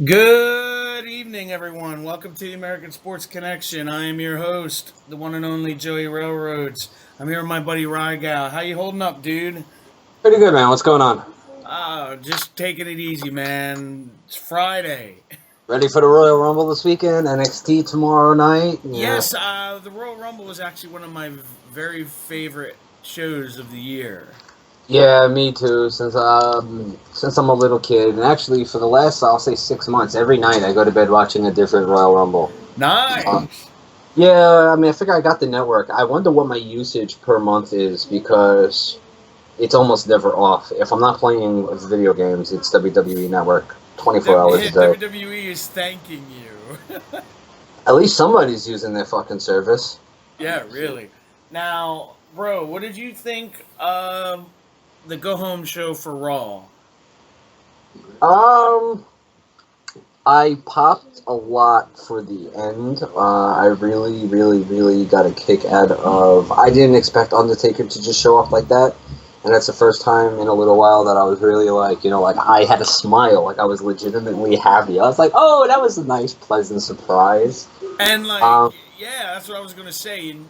Good evening, everyone. Welcome to the American Sports Connection. I am your host, the one and only Joey Railroads. I'm here with my buddy Rygal. How you holding up, dude? Pretty good, man. What's going on? Just taking it easy, man. It's Friday. Ready for the Royal Rumble this weekend? NXT tomorrow night? Yeah. Yes, the Royal Rumble was actually one of my very favorite shows of the year. Yeah, me too. Since I'm a little kid, and actually for the last I'll say 6 months, every night I go to bed watching a different Royal Rumble. Nice. Yeah, I mean I figure I got the network. I wonder what my usage per month is because it's almost never off. If I'm not playing video games, it's WWE Network 24 hours a day. WWE is thanking you. At least somebody's using their fucking service. Yeah, really. Now, bro, what did you think of the go home show for Raw? I popped a lot for the end. I really got a kick out of. I didn't expect Undertaker to just show up like that, and that's the first time in a little while that I was really like, I had a smile, like I was legitimately happy. I was like, oh, that was a nice, pleasant surprise. And Um, yeah, that's what I was gonna say. And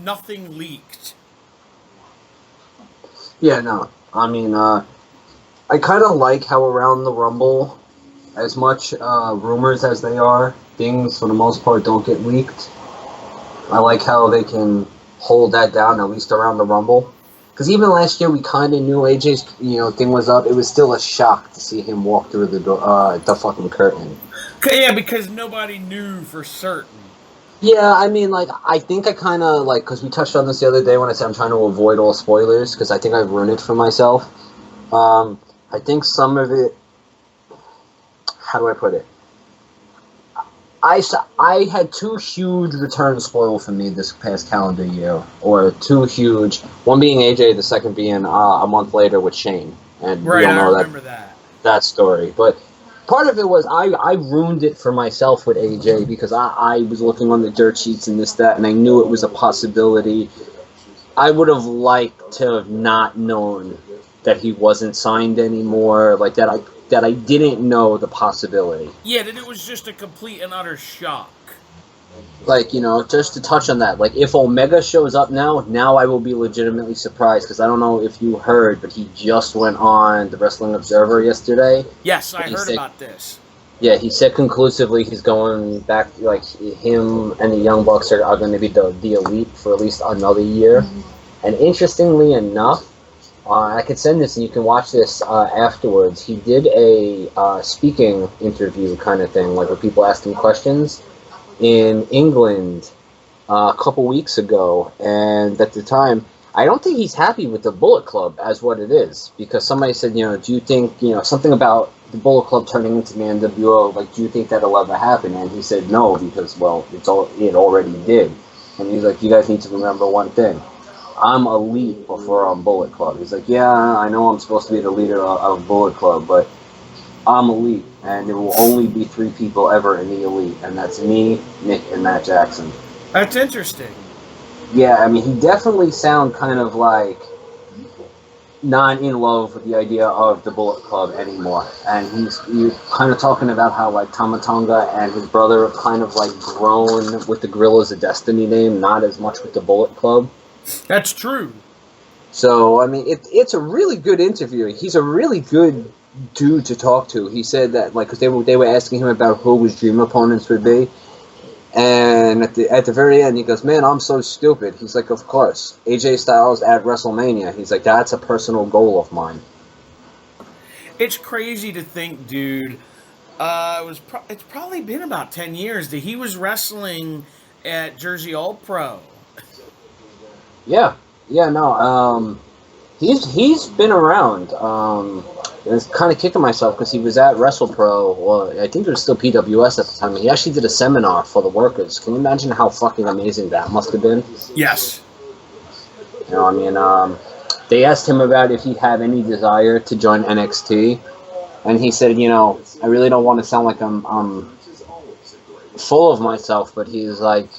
nothing leaked. yeah, no, I mean, I kind of like how around the Rumble, as much rumors as they are, things for the most part don't get leaked. I like how they can hold that down at least around the Rumble. Because even last year we kind of knew AJ's thing was up. It was still a shock to see him walk through the fucking curtain. Yeah, because nobody knew for certain. Yeah, I mean, like, I think I kind of, like, because we touched on this the other day when I said I'm trying to avoid all spoilers, because I think I've ruined it for myself. I think some of it, how do I put it? I had two huge returns spoiled for me this past calendar year, or two huge, one being AJ, the second being a month later with Shane, and Right, we all I know remember that. that story. But part of it was I ruined it for myself with AJ because I was looking on the dirt sheets and this, that, and I knew it was a possibility. I would have liked to have not known that he wasn't signed anymore, like that I didn't know the possibility. Yeah, that it was just a complete and utter shock. Like, just to touch on that, like, if Omega shows up now I will be legitimately surprised, because I don't know if you heard, but he just went on the Wrestling Observer yesterday. Yes, I heard about this. Yeah, he said conclusively he's going back, like, him and the Young Bucks are going to be the Elite for at least another year. And interestingly enough, I could send this and you can watch this afterwards. He did a speaking interview kind of thing, like where people asked him questions in England a couple weeks ago, and at the time, I don't think he's happy with the Bullet Club as what it is, because somebody said, do you think, something about the Bullet Club turning into the NWO, like, do you think that'll ever happen? And he said no, because, well, it already did. And he's like, you guys need to remember one thing. I'm elite before I'm Bullet Club. He's like, yeah, I know I'm supposed to be the leader of Bullet Club, but I'm elite, and there will only be three people ever in the elite, and that's me, Nick, and Matt Jackson. That's interesting. Yeah, I mean, he definitely sound kind of like not in love with the idea of the Bullet Club anymore. And he's kind of talking about how, like, Tama Tonga and his brother have kind of, like, grown with the Gorillas of Destiny name, not as much with the Bullet Club. That's true. So, I mean, it's a really good interview. He's a really good dude to talk to. He said that, like, because they were asking him about who his dream opponents would be, and at the very end he goes, man, I'm so stupid. He's like, of course, AJ Styles at WrestleMania. He's like, that's a personal goal of mine. It's crazy to think, dude. It's probably been about 10 years that he was wrestling at Jersey All Pro. Yeah, no, he's been around. I was kind of kicking myself because he was at WrestlePro. Well, I think it was still PWS at the time. He actually did a seminar for the workers. Can you imagine how fucking amazing that must have been? Yes. I mean, they asked him about if he had any desire to join NXT, and he said, I really don't want to sound like I'm full of myself, but he's like,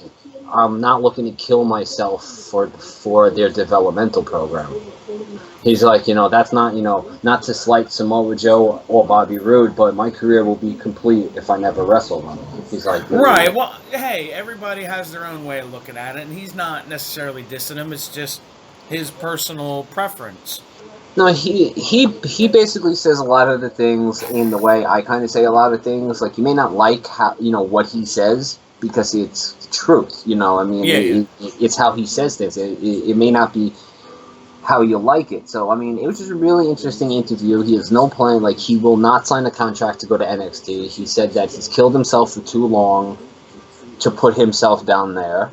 I'm not looking to kill myself for their developmental program. He's like, that's not, not to slight Samoa Joe or Bobby Roode, but my career will be complete if I never wrestle them. He's like, Right. Well, hey, everybody has their own way of looking at it, and he's not necessarily dissing him. It's just his personal preference. No, he basically says a lot of the things in the way I kind of say a lot of things. Like, you may not like how what he says because it's truth. I mean, it's how he says things. It may not be how you like it. So, I mean, it was just a really interesting interview. He has no plan. Like, he will not sign a contract to go to NXT. He said that he's killed himself for too long to put himself down there.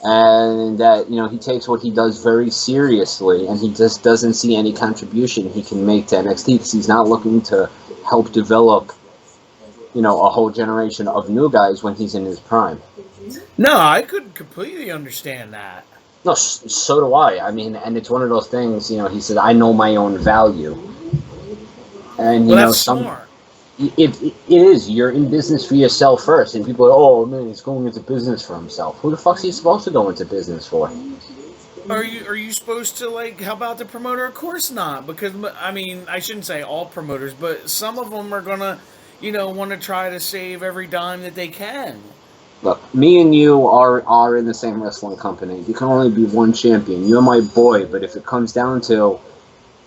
And that, he takes what he does very seriously, and he just doesn't see any contribution he can make to NXT because he's not looking to help develop, a whole generation of new guys when he's in his prime. No, I could completely understand that. No, so do I. I mean, and it's one of those things, he said, I know my own value. And, that's smart. It is. You're in business for yourself first. And people are, oh, man, he's going into business for himself. Who the fuck's he supposed to go into business for? Are you supposed to, how about the promoter? Of course not. Because, I mean, I shouldn't say all promoters, but some of them are going to, want to try to save every dime that they can. Look, me and you are in the same wrestling company. You can only be one champion. You're my boy, but if it comes down to,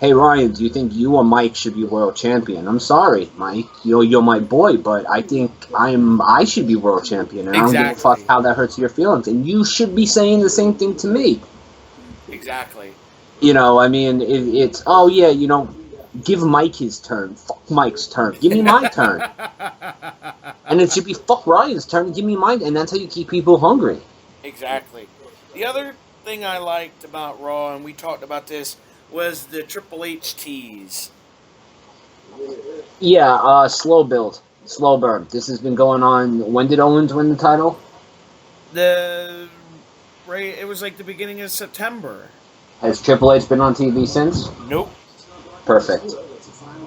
hey, Ryan, do you think you or Mike should be world champion? I'm sorry, Mike. You're my boy, but I think I should be world champion, and exactly. I don't give a fuck how that hurts your feelings. And you should be saying the same thing to me. Exactly. I mean, it's, oh, yeah, give Mike his turn. Fuck Mike's turn. Give me my turn. And it should be fuck Ryan's turn. Give me mine. And that's how you keep people hungry. Exactly. The other thing I liked about Raw, and we talked about this, was the Triple H tease. Yeah, slow build. Slow burn. This has been going on. When did Owens win the title? It was like the beginning of September. Has Triple H been on TV since? Nope. Perfect.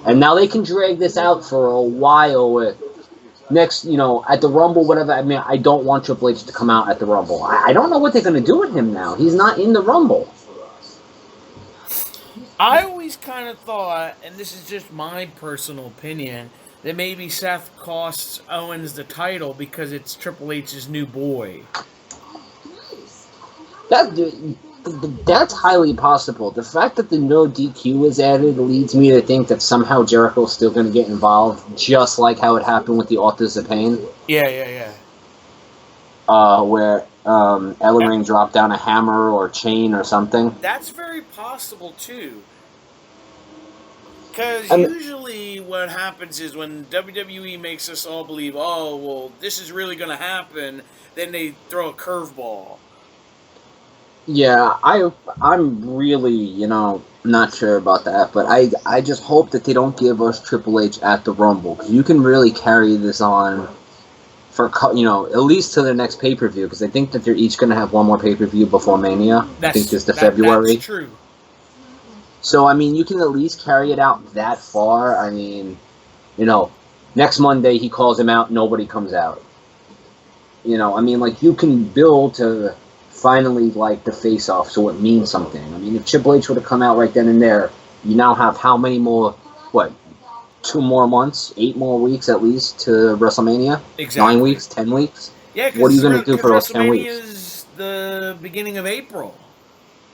And now they can drag this out for a while with next, at the Rumble, whatever. I mean, I don't want Triple H to come out at the Rumble. I don't know what they're going to do with him now. He's not in the Rumble. I always kind of thought, and this is just my personal opinion, that maybe Seth costs Owens the title because it's Triple H's new boy. That's highly possible. The fact that the no DQ was added leads me to think that somehow Jericho's still going to get involved, just like how it happened with the Authors of Pain. Yeah. Where Ellering dropped down a hammer or chain or something. That's very possible, too. Because usually what happens is when WWE makes us all believe, oh, well, this is really going to happen, then they throw a curveball. Yeah, I'm really, not sure about that, but I just hope that they don't give us Triple H at the Rumble, because you can really carry this on for, at least to their next pay-per-view, because I think that they're each going to have one more pay-per-view before Mania. I think it's February. That's true. So, I mean, you can at least carry it out that far. I mean, next Monday he calls him out, nobody comes out. I mean, you can build to finally, the face-off, so it means something. I mean, if Triple H would have come out right then and there, you now have how many more, 2 more months, 8 more weeks at least to WrestleMania? Exactly. 9 weeks, 10 weeks? Yeah, what are you going to do for those 10 weeks? WrestleMania is the beginning of April.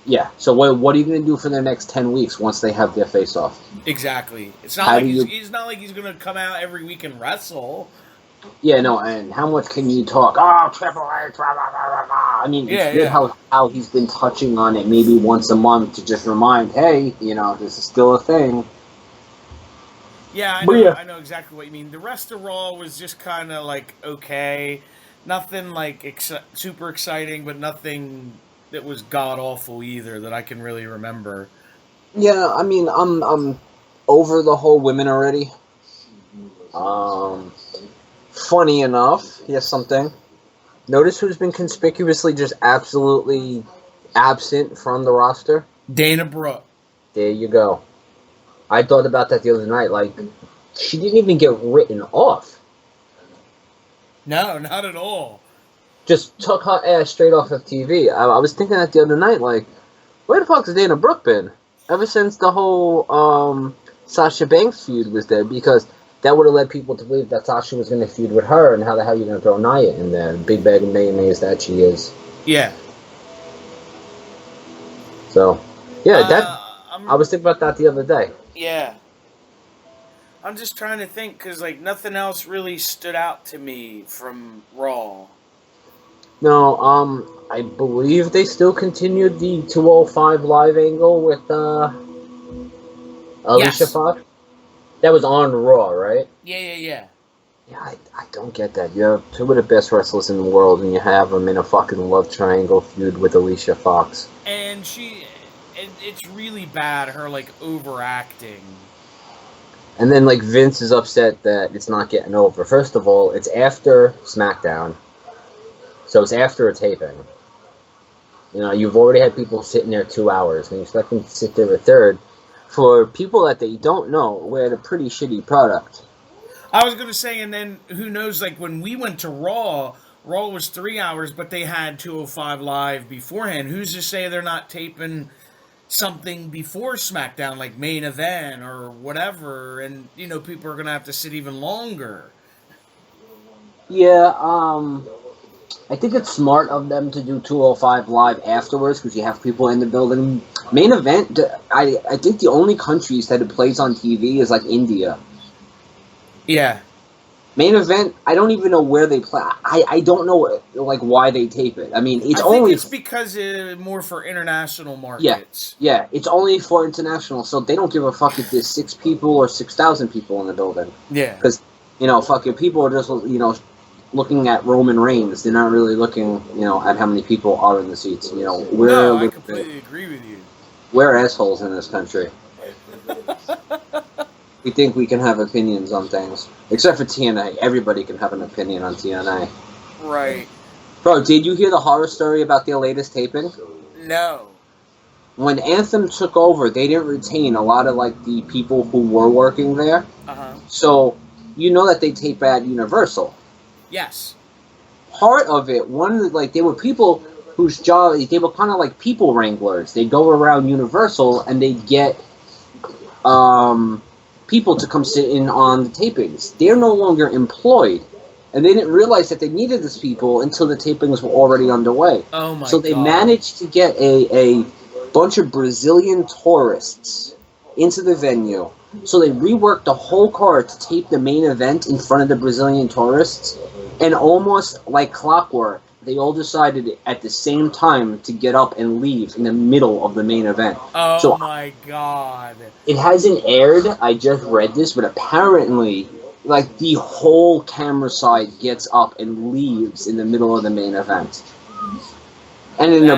Yeah, so what are you going to do for the next 10 weeks once they have their face-off? exactly. It's not it's not like he's going to come out every week and wrestle. Yeah, no, and how much can you talk? Oh, Triple H, blah, blah, blah, blah. I mean, it's good how he's been touching on it maybe once a month to just remind, hey, this is still a thing. Yeah, I know exactly what you mean. The rest of Raw was just kind of okay. Nothing super exciting, but nothing that was god-awful either that I can really remember. Yeah, I mean, I'm over the whole women already. Funny enough, here's something. Notice who's been conspicuously just absolutely absent from the roster? Dana Brooke. There you go. I thought about that the other night. She didn't even get written off. No, not at all. just took her ass straight off of TV. I was thinking that the other night, like, where the fuck has Dana Brooke been? Ever since the whole Sasha Banks feud was there, because that would have led people to believe that Sasha was going to feud with her, and how the hell are you going to throw Nia in there? Big bag of mayonnaise that she is. Yeah. So, yeah, I was thinking about that the other day. Yeah. I'm just trying to think, because, like, nothing else really stood out to me from Raw. No, I believe they still continued the 205 live angle with Alicia Fox. That was on Raw, right? Yeah. Yeah, I don't get that. You have two of the best wrestlers in the world, and you have them in a fucking love triangle feud with Alicia Fox. And it's really bad, her, like, overacting. And then, like, Vince is upset that it's not getting over. First of all, it's after SmackDown. So it's after a taping. You know, you've already had people sitting there 2 hours, and you expect them to sit there a third. For people that they don't know, we had a pretty shitty product. I was going to say, and then, who knows, like, when we went to Raw was 3 hours, but they had 205 Live beforehand. Who's to say they're not taping something before SmackDown, like Main Event or whatever, and, you know, people are going to have to sit even longer. Yeah, I think it's smart of them to do 205 Live afterwards, because you have people in the building. Main Event, I think the only countries that it plays on TV is, like, India. Yeah. Main Event, I don't even know where they play. I don't know, like, why they tape it. I mean, I think it's because more for international markets. Yeah, it's only for international, so they don't give a fuck if there's 6 people or 6,000 people in the building. Yeah. Because, you know, fucking people are just, you know, looking at Roman Reigns. They're not really looking, you know, at how many people are in the seats. You know, I completely agree with you. We're assholes in this country. We think we can have opinions on things. Except for TNA. Everybody can have an opinion on TNA. Right. Bro, did you hear the horror story about their latest taping? No. When Anthem took over, they didn't retain a lot of, like, the people who were working there. Uh-huh. So, you know that they tape at Universal. Yes. Part of it, they were people whose job, they were kind of like people wranglers. They'd go around Universal and they'd get, people to come sit in on the tapings. They're no longer employed, and they didn't realize that they needed these people until the tapings were already underway. Oh my God. So they managed to get a bunch of Brazilian tourists into the venue. So they reworked the whole card to tape the main event in front of the Brazilian tourists, and almost like clockwork, they all decided at the same time to get up and leave in the middle of the main event. Oh my God. It hasn't aired, I just read this, but apparently, like, the whole camera side gets up and leaves in the middle of the main event. And in the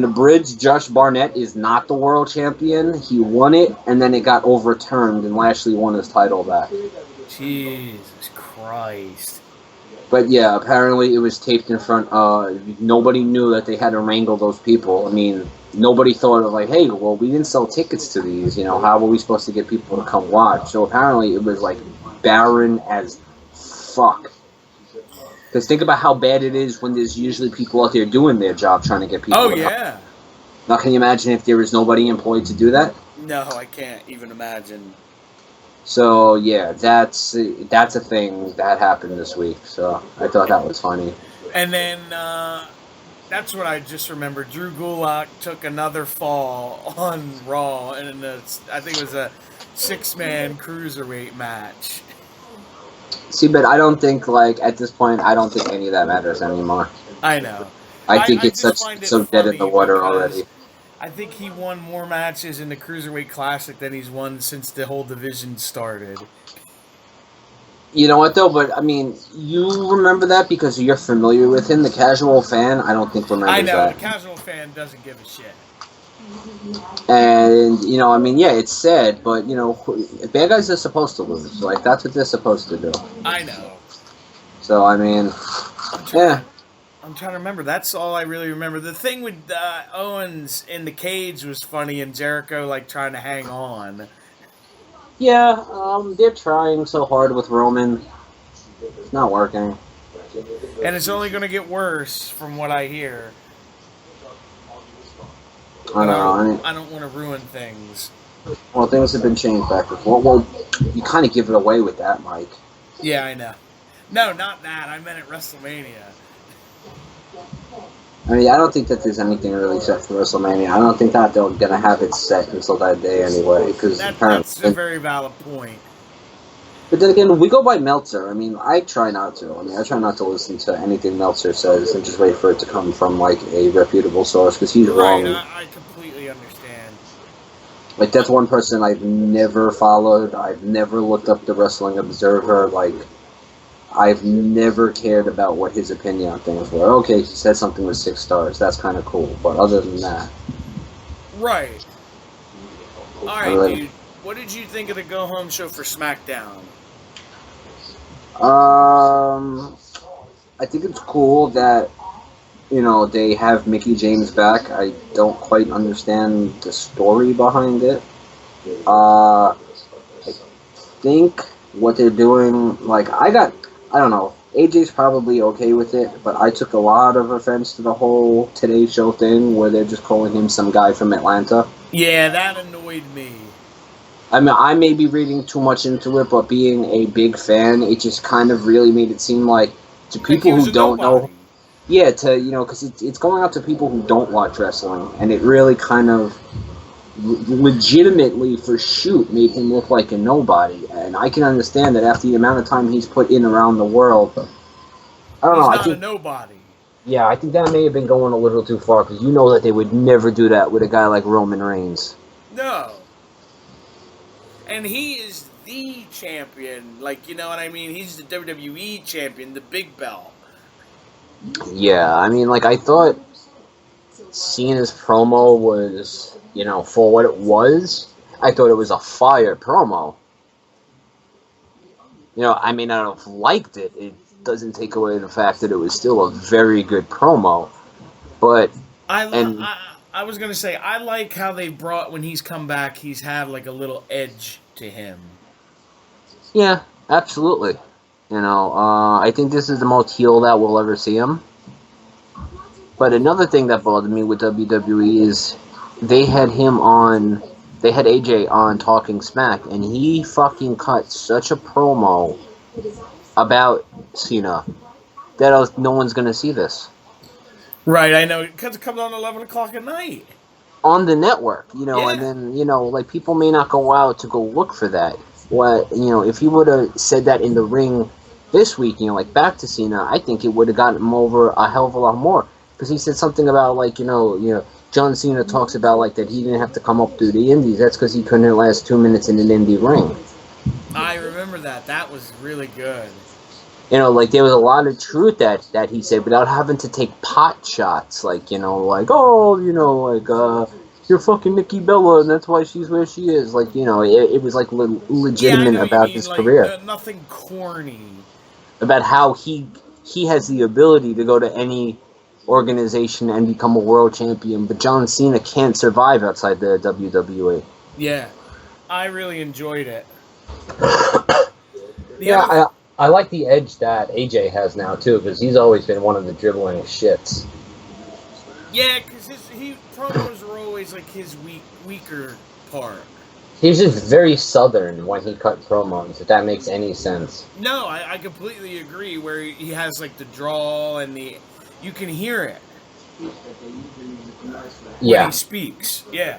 bridge, Josh Barnett is not the world champion. He won it, and then it got overturned, and Lashley won his title back. Jesus Christ. But yeah, apparently it was taped in front. Nobody knew that they had to wrangle those people. I mean, nobody thought of, like, hey, well, we didn't sell tickets to these. You know, how were we supposed to get people to come watch? So apparently it was, like, barren as fuck. Because think about how bad it is when there's usually people out there doing their job trying to get people to come. Now, can you imagine if there was nobody employed to do that? No, I can't even imagine. So, yeah, that's a thing that happened this week. So, I thought that was funny. And then, that's what I just remembered. Drew Gulak took another fall on Raw, and I think it was a 6-man cruiserweight match. See, but I don't think, like, at this point, I don't think any of that matters anymore. I know. I think it's so dead in the water already. I think he won more matches in the Cruiserweight Classic than he's won since the whole division started. You know what, though? But, I mean, you remember that because you're familiar with him. The casual fan, I don't think remembers that. I know. The casual fan doesn't give a shit. And, you know, I mean, yeah, it's sad, but, you know, bad guys are supposed to lose. Like, that's what they're supposed to do. I know. So, I mean, yeah. I'm trying to remember. That's all I really remember. The thing with Owens in the cage was funny, and Jericho, like, trying to hang on. Yeah, they're trying so hard with Roman. It's not working. And it's only going to get worse from what I hear. I know. I don't want to ruin things. Well, things have been changed back before. Well, you kind of give it away with that, Mike. Yeah, I know. No, not that. I meant at WrestleMania. I mean, I don't think that there's anything really set for WrestleMania. I don't think that they're going to have it set until that day anyway. Because that's a very valid point. But then again, we go by Meltzer. I mean, I try not to. I try not to listen to anything Meltzer says and just wait for it to come from, like, a reputable source, because he's wrong. Right, I completely understand. Like, that's one person I've never followed. I've never looked up the Wrestling Observer. Like, I've never cared about what his opinion on things were. Okay, he said something with 6 stars. That's kind of cool. But other than that... Right. Alright, dude. What did you think of the go-home show for SmackDown? I think it's cool that, you know, they have Mickie James back. I don't quite understand the story behind it. I think what they're doing, like, I don't know, AJ's probably okay with it, but I took a lot of offense to the whole Today Show thing where they're just calling him some guy from Atlanta. Yeah, that annoyed me. I mean, I may be reading too much into it, but being a big fan, it just kind of really made it seem like, to people who don't know... Yeah, because it's going out to people who don't watch wrestling, and it really kind of legitimately, for shoot, made him look like a nobody. And I can understand that after the amount of time he's put in around the world, I don't know. He's not a nobody. Yeah, I think that may have been going a little too far, because you know that they would never do that with a guy like Roman Reigns. No. And he is the champion, like, you know what I mean? He's the WWE champion, the big belt. Yeah, I mean, like, I thought Cena's promo was, you know, for what it was, I thought it was a fire promo. You know, I mean, I don't liked it. It doesn't take away the fact that it was still a very good promo. But, I was going to say, I like how they brought, when he's come back, he's had, like, a little edge to him. Yeah, absolutely. You know, I think this is the most heel that we'll ever see him. But another thing that bothered me with WWE is they had AJ on Talking Smack, and he fucking cut such a promo about Cena that no one's going to see this. Right, I know, because it comes on 11 o'clock at night. On the network, you know, yeah. And then, you know, like, people may not go out to go look for that. What, you know, if he would have said that in the ring this week, you know, like, back to Cena, I think it would have gotten him over a hell of a lot more. Because he said something about, like, you know, John Cena talks about, like, that he didn't have to come up through the indies. That's because he couldn't last 2 minutes in an indie ring. I remember that. That was really good. You know, like, there was a lot of truth that he said without having to take pot shots. Like, you know, like, oh, you know, like, you're fucking Nikki Bella, and that's why she's where she is. Like, you know, it was, like, legitimate about his career. Nothing corny. About how he has the ability to go to any organization and become a world champion, but John Cena can't survive outside the WWE. Yeah, I really enjoyed it. I like the edge that AJ has now, too, because he's always been one of the dribbling shits. Yeah, because his promos were always, like, his weaker part. He's just very southern when he cut promos, if that makes any sense. No, I completely agree, where he has, like, the drawl and you can hear it. Yeah. When he speaks, yeah.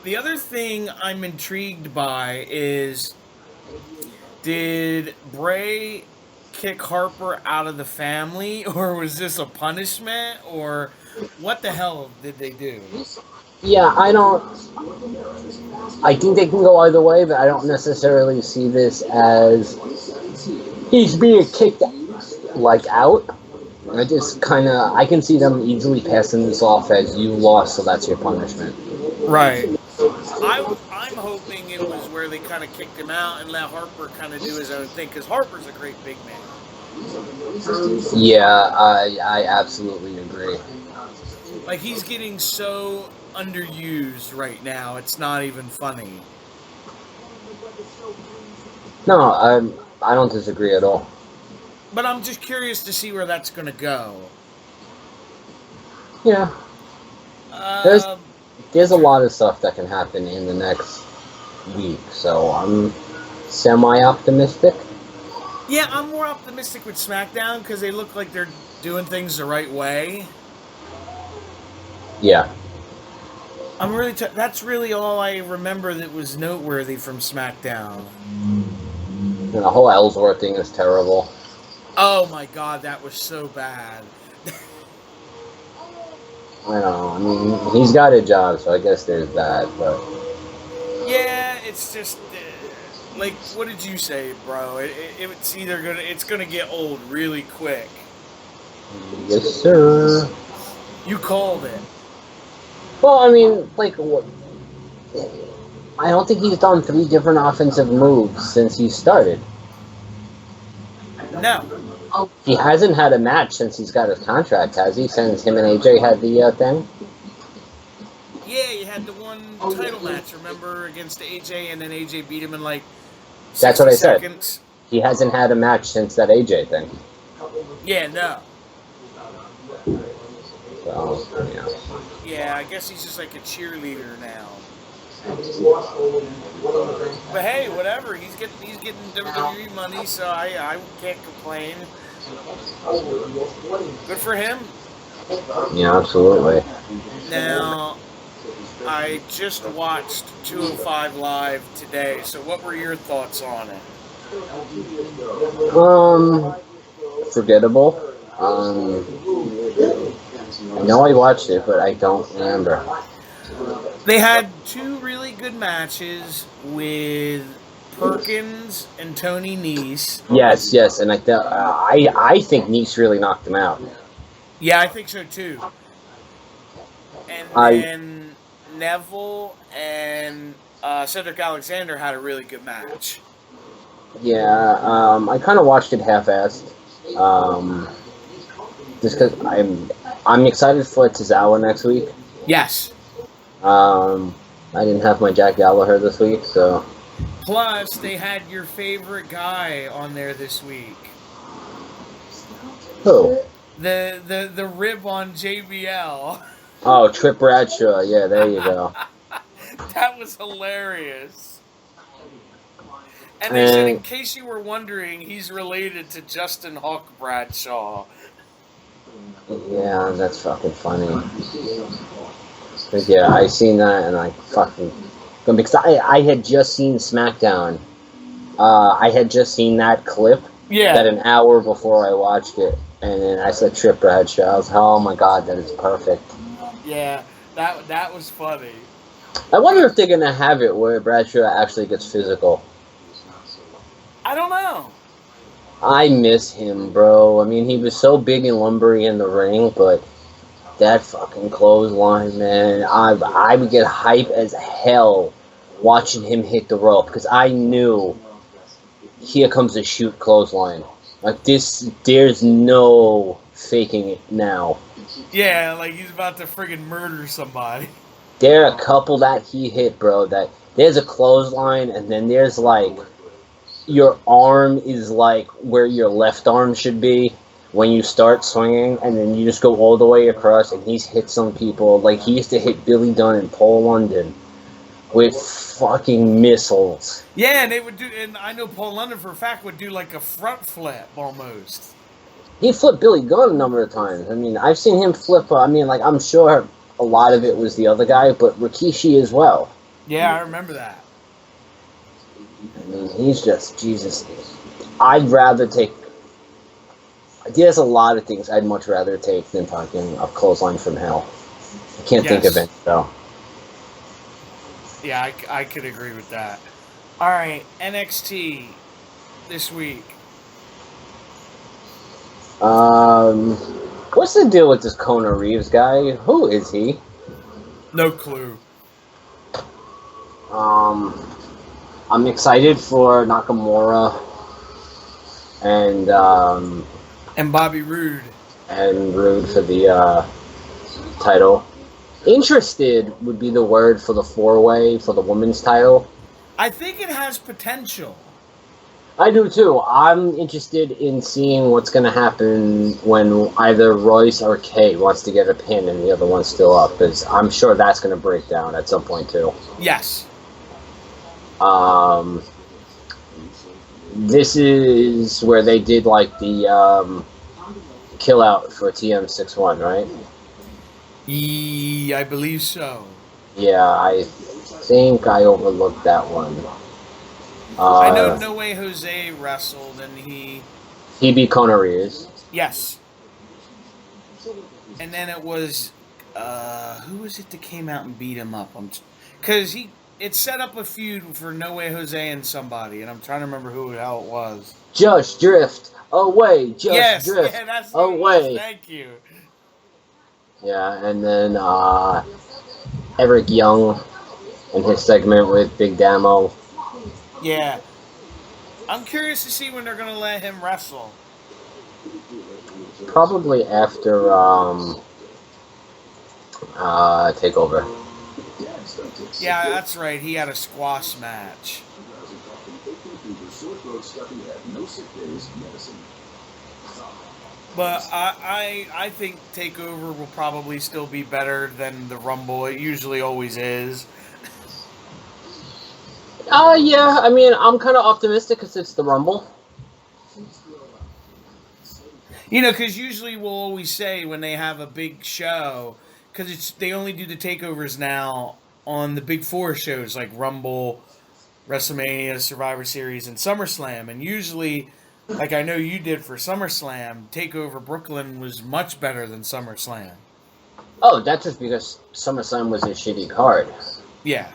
The other thing I'm intrigued by is, did Bray kick Harper out of the family, or was this a punishment, or what the hell did they do? Yeah, I think they can go either way, but I don't necessarily see this as he's being kicked, like, out. I just I can see them easily passing this off as you lost, so that's your punishment. Right. I'm hoping it was where they kind of kicked him out and let Harper kind of do his own thing, because Harper's a great big man. Yeah, I absolutely agree. Like, he's getting so underused right now, it's not even funny. No, I don't disagree at all. But I'm just curious to see where that's going to go. Yeah. There's a lot of stuff that can happen in the next week, so I'm semi-optimistic. Yeah, I'm more optimistic with SmackDown because they look like they're doing things the right way. Yeah. I'm really. That's really all I remember that was noteworthy from SmackDown. And the whole Ellsworth thing is terrible. Oh my god, that was so bad. I know. I mean, he's got a job, so I guess there's that. But yeah, it's just like, what did you say, bro? It's either it's gonna get old really quick. Yes, sir. You called it. Well, I mean, like, what? I don't think he's done 3 different offensive moves since he started. No. He hasn't had a match since he's got his contract, has he? Since him and AJ had the thing? Yeah, he had the one title match, remember, against AJ, and then AJ beat him in like 60 That's what I seconds. said. He hasn't had a match since that AJ thing. Yeah, no. So, yeah. Yeah, I guess he's just like a cheerleader now. But hey, whatever. He's getting WWE money, so I can't complain. Good for him. Yeah, absolutely. Now, I just watched 205 Live today, so what were your thoughts on it? Forgettable. I know I watched it, but I don't remember. They had 2 really good matches with Perkins and Tony Nese. Yes, and I think Nese really knocked him out. Yeah, I think so too. And then Neville and Cedric Alexander had a really good match. Yeah, I kind of watched it half-assed. Just because I'm excited for Tozawa next week. Yes. I didn't have my Jack Gallagher this week, so. Plus, they had your favorite guy on there this week. Who? The rib on JBL. Oh, Trip Bradshaw. Yeah, there you go. That was hilarious. And they said, in case you were wondering, he's related to Justin Hawk Bradshaw. Yeah, that's fucking funny. But yeah, I seen that and I fucking... Because I had just seen SmackDown. I had just seen that clip. Yeah. That an hour before I watched it. And then I said Trip Bradshaw. I was like, oh my god, that is perfect. Yeah, that was funny. I wonder if they're going to have it where Bradshaw actually gets physical. I don't know. I miss him, bro. I mean, he was so big and lumbery in the ring, but that fucking clothesline, man. I would get hype as hell watching him hit the rope because I knew here comes the shoot clothesline. Like this, there's no faking it now. Yeah, like he's about to friggin' murder somebody. There are a couple that he hit, bro. That there's a clothesline, and then there's like your arm is like where your left arm should be when you start swinging, and then you just go all the way across, and he's hit some people. Like, he used to hit Billy Dunn and Paul London with fucking missiles. Yeah, and they would do, and I know Paul London for a fact would do like a front flip almost. He flipped Billy Gunn a number of times. I mean, I've seen him flip, I'm sure a lot of it was the other guy, but Rikishi as well. Yeah, I remember that. I mean, he's just, Jesus. I'd rather take... There's a lot of things I'd much rather take than fucking a clothesline from hell. I can't think of it, though. Yeah, I could agree with that. Alright, NXT this week. What's the deal with this Kona Reeves guy? Who is he? No clue. I'm excited for Nakamura and Bobby Roode. And Roode for the title. Interested would be the word for the 4-way for the women's title. I think it has potential. I do too. I'm interested in seeing what's going to happen when either Royce or Kay wants to get a pin and the other one's still up, because I'm sure that's going to break down at some point too. Yes. This is where they did like the kill out for TM61, right? I believe so. Yeah, I think I overlooked that one. I know No Way Jose wrestled and he beat Conarius. Yes. And then it was who was it that came out and beat him up? Because it set up a feud for No Way Jose and somebody, and I'm trying to remember who the hell it was. Just Drift away, just Drift yeah, that's away. Thank you. Yeah, and then Eric Young and his segment with Big Damo. Yeah. I'm curious to see when they're going to let him wrestle. Probably after Takeover. Yeah, that's right. He had a squash match. But I think Takeover will probably still be better than the Rumble. It usually always is. Yeah, I mean, I'm kind of optimistic because it's the Rumble. You know, because usually we'll always say when they have a big show, because they only do the takeovers now on the big four shows like Rumble, WrestleMania, Survivor Series, and SummerSlam. And usually, like I know you did for SummerSlam, Takeover Brooklyn was much better than SummerSlam. Oh, that's just because SummerSlam was a shitty card. Yeah.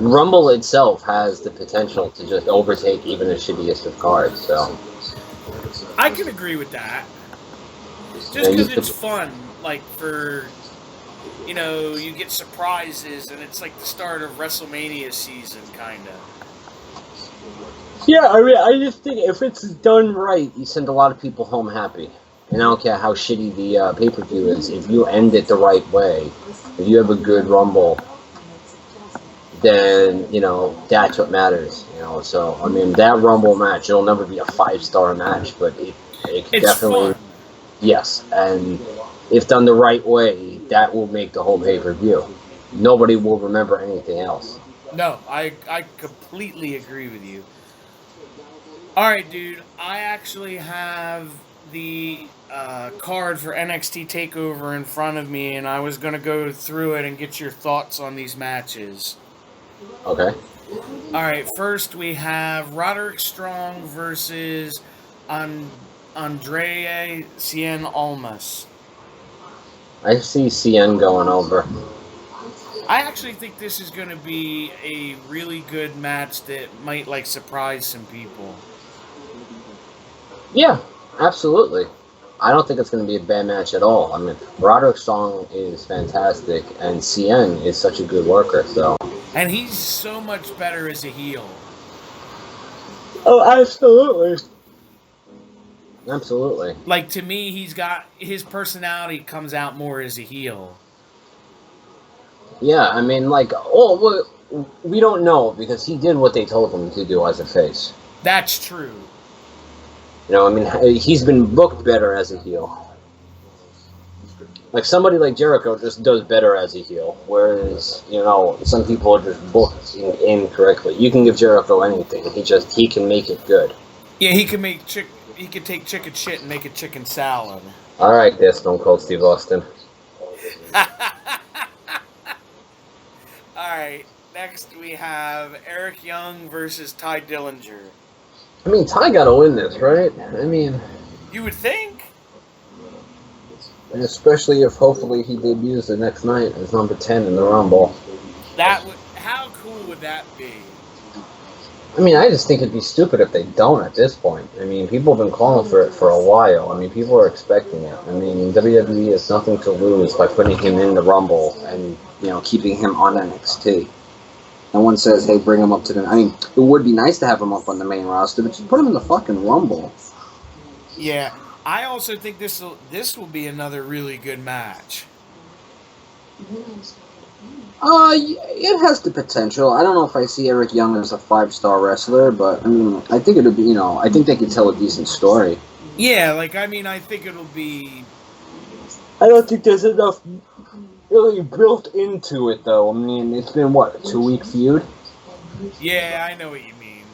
Rumble itself has the potential to just overtake even the shittiest of cards, so... I can agree with that. Just because it's fun, like for, you know, you get surprises and it's like the start of WrestleMania season, kind of. Yeah, I mean, I just think if it's done right, you send a lot of people home happy. And I don't care how shitty the pay-per-view is. If you end it the right way, if you have a good Rumble, then, you know, that's what matters, you know. So, I mean, that Rumble match, it'll never be a 5-star match, but it's definitely... Fun. Yes, and if done the right way, that will make the whole pay-per-view. Nobody will remember anything else. No, I completely agree with you. Alright, dude, I actually have the card for NXT TakeOver in front of me, and I was going to go through it and get your thoughts on these matches. Okay. Alright, first we have Roderick Strong versus Andrea Cien Almas. I see CN going over. I actually think this is going to be a really good match that might, like, surprise some people. Yeah, absolutely. I don't think it's going to be a bad match at all. I mean, Roderick Strong is fantastic, and CN is such a good worker, so... And he's so much better as a heel. Oh, absolutely. Absolutely. Like, to me, his personality comes out more as a heel. Yeah, I mean, like, we don't know, because he did what they told him to do as a face. That's true. You know, I mean, he's been booked better as a heel. Like, somebody like Jericho just does better as a heel, whereas, you know, some people are just booked incorrectly. You can give Jericho anything. He can make it good. Yeah, he can take chicken shit and make it chicken salad. All right, there, Stone Cold Steve Austin. Alright, next we have Eric Young versus Ty Dillinger. I mean, Ty gotta win this, right? I mean... You would think? Especially if hopefully he debuts the next night as number 10 in the Rumble. How cool would that be? I mean, I just think it'd be stupid if they don't at this point. I mean, people have been calling for it for a while. I mean, people are expecting it. I mean, WWE has nothing to lose by putting him in the Rumble and, you know, keeping him on NXT. No one says, hey, bring him up to the... I mean, it would be nice to have him up on the main roster, but just put him in the fucking Rumble. Yeah, I also think this will be another really good match. It has the potential. I don't know if I see Eric Young as a 5-star wrestler, but I mean, I think it'll be. I think they could tell a decent story. Yeah, I think it'll be. I don't think there's enough really built into it, though. I mean, it's been what, a 2-week feud? Yeah, I know what you mean.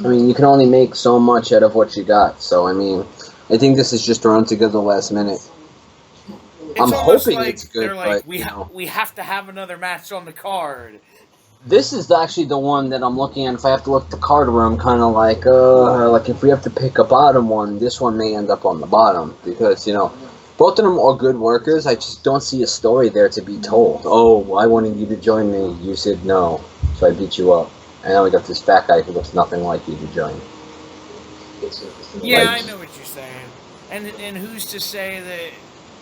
I mean, you can only make so much out of what you got. So I mean, I think this is just thrown together last minute. I'm hoping like it's good, like, but we have to have another match on the card. This is actually the one that I'm looking at. If I have to look at the card where I'm kind of like if we have to pick a bottom one, this one may end up on the bottom because both of them are good workers. I just don't see a story there to be told. Oh, I wanted you to join me. You said no, so I beat you up. And now we got this fat guy who looks nothing like you to join. Yeah, I know what you're saying. And who's to say that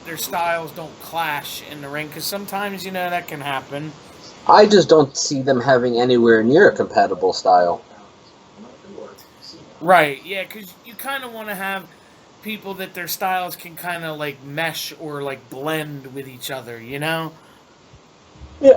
their styles don't clash in the ring? Because sometimes, that can happen. I just don't see them having anywhere near a compatible style. Right, yeah, because you kind of want to have people that their styles can kind of, mesh or, blend with each other, Yeah,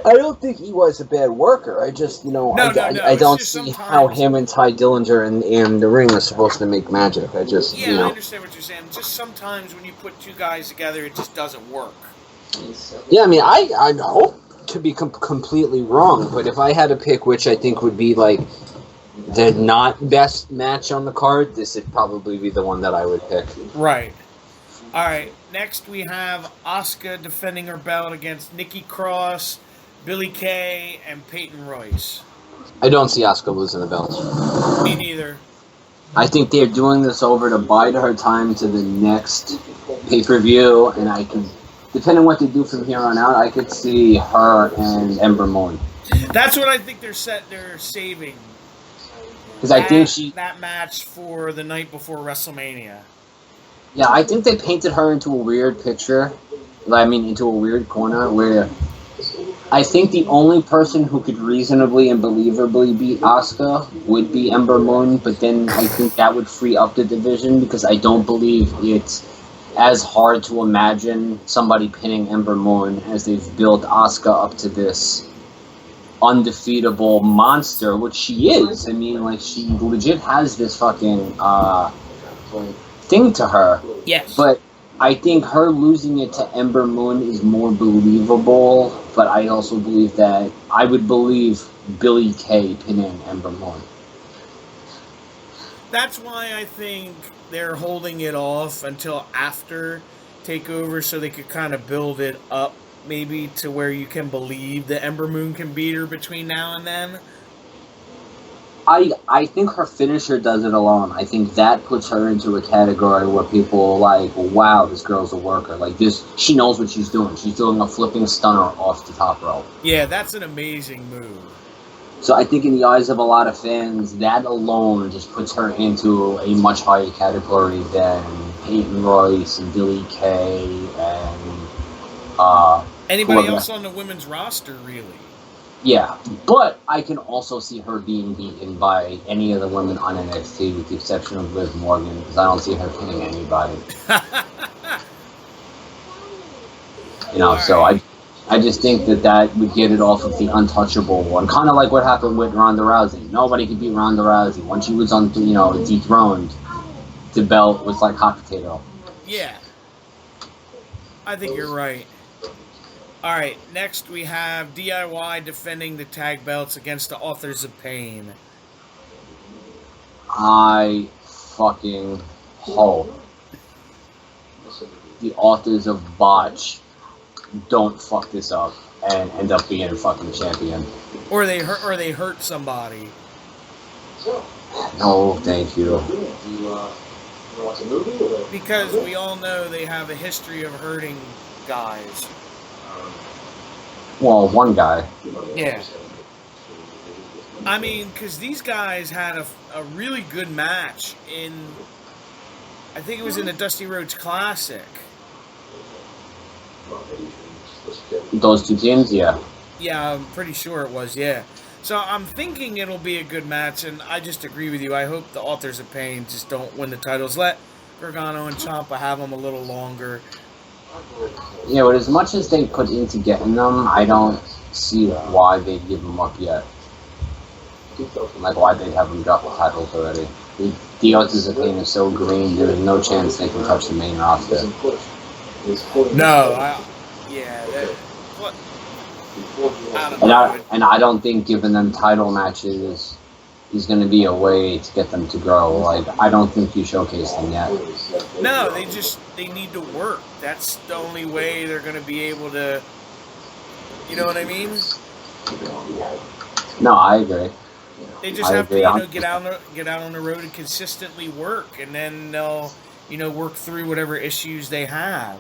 I don't think EY's a bad worker. I just, I don't see how him and Ty Dillinger in the ring are supposed to make magic. I just, I understand what you're saying. Just sometimes when you put two guys together, it just doesn't work. Yeah, I mean, I hope to be completely wrong, but if I had to pick which I think would be, the not best match on the card, this would probably be the one that I would pick. Right. All right, next we have Asuka defending her belt against Nikki Cross, Billie Kay, and Peyton Royce. I don't see Asuka losing the belt. Me neither. I think they're doing this over to bide her time to the next pay-per-view, and I can, depending on what they do from here on out, I could see her and Ember Moon. That's what I think they're saving. Because I think that match for the night before WrestleMania. Yeah, I think they painted her into a weird picture. Into a weird corner where I think the only person who could reasonably and believably beat Asuka would be Ember Moon, but then I think that would free up the division because I don't believe it's as hard to imagine somebody pinning Ember Moon as they've built Asuka up to this undefeatable monster, which she is. I mean, she legit has this fucking thing to her. Yes. But I think her losing it to Ember Moon is more believable, but I also believe that I would believe Billie Kay pinning Ember Moon. That's why I think they're holding it off until after Takeover so they could kind of build it up maybe to where you can believe that Ember Moon can beat her between now and then. I think her finisher does it alone. I think that puts her into a category where people are like, wow, this girl's a worker. She knows what she's doing. She's doing a flipping stunner off the top rope. Yeah, that's an amazing move. So I think in the eyes of a lot of fans, that alone just puts her into a much higher category than Peyton Royce and Billie Kay and anybody else on the women's roster, really. Yeah, but I can also see her being beaten by any of the women on NXT, with the exception of Liv Morgan, because I don't see her pinning anybody. So I just think that would get it off of the untouchable one. Kind of like what happened with Ronda Rousey. Nobody could beat Ronda Rousey. When she was on, dethroned, the belt was like hot potato. Yeah. I think you're right. Alright, next we have DIY defending the tag belts against the Authors of Pain. I fucking hope the Authors of Botch don't fuck this up and end up being a fucking champion. Or they hurt somebody. No, thank you. Because we all know they have a history of hurting guys. Well, one guy. Yeah. I mean, because these guys had a really good match in... I think it was in the Dusty Rhodes Classic. Those two teams, yeah. Yeah, I'm pretty sure it was, yeah. So I'm thinking it'll be a good match, and I just agree with you. I hope the Authors of Pain just don't win the titles. Let Gargano and Ciampa have them a little longer. Yeah, but as much as they put into getting them, I don't see why they'd give them up yet. Like, why they'd have them drop the titles already. The odds of pain is so green, there's no chance they can touch the main roster. No, I don't know. And I don't think giving them title matches is going to be a way to get them to grow. Like, I don't think you showcase them yet. No, they need to work. That's the only way they're going to be able to, you know what I mean? No, I agree. They just have to, get out on the road and consistently work, and then they'll, work through whatever issues they have.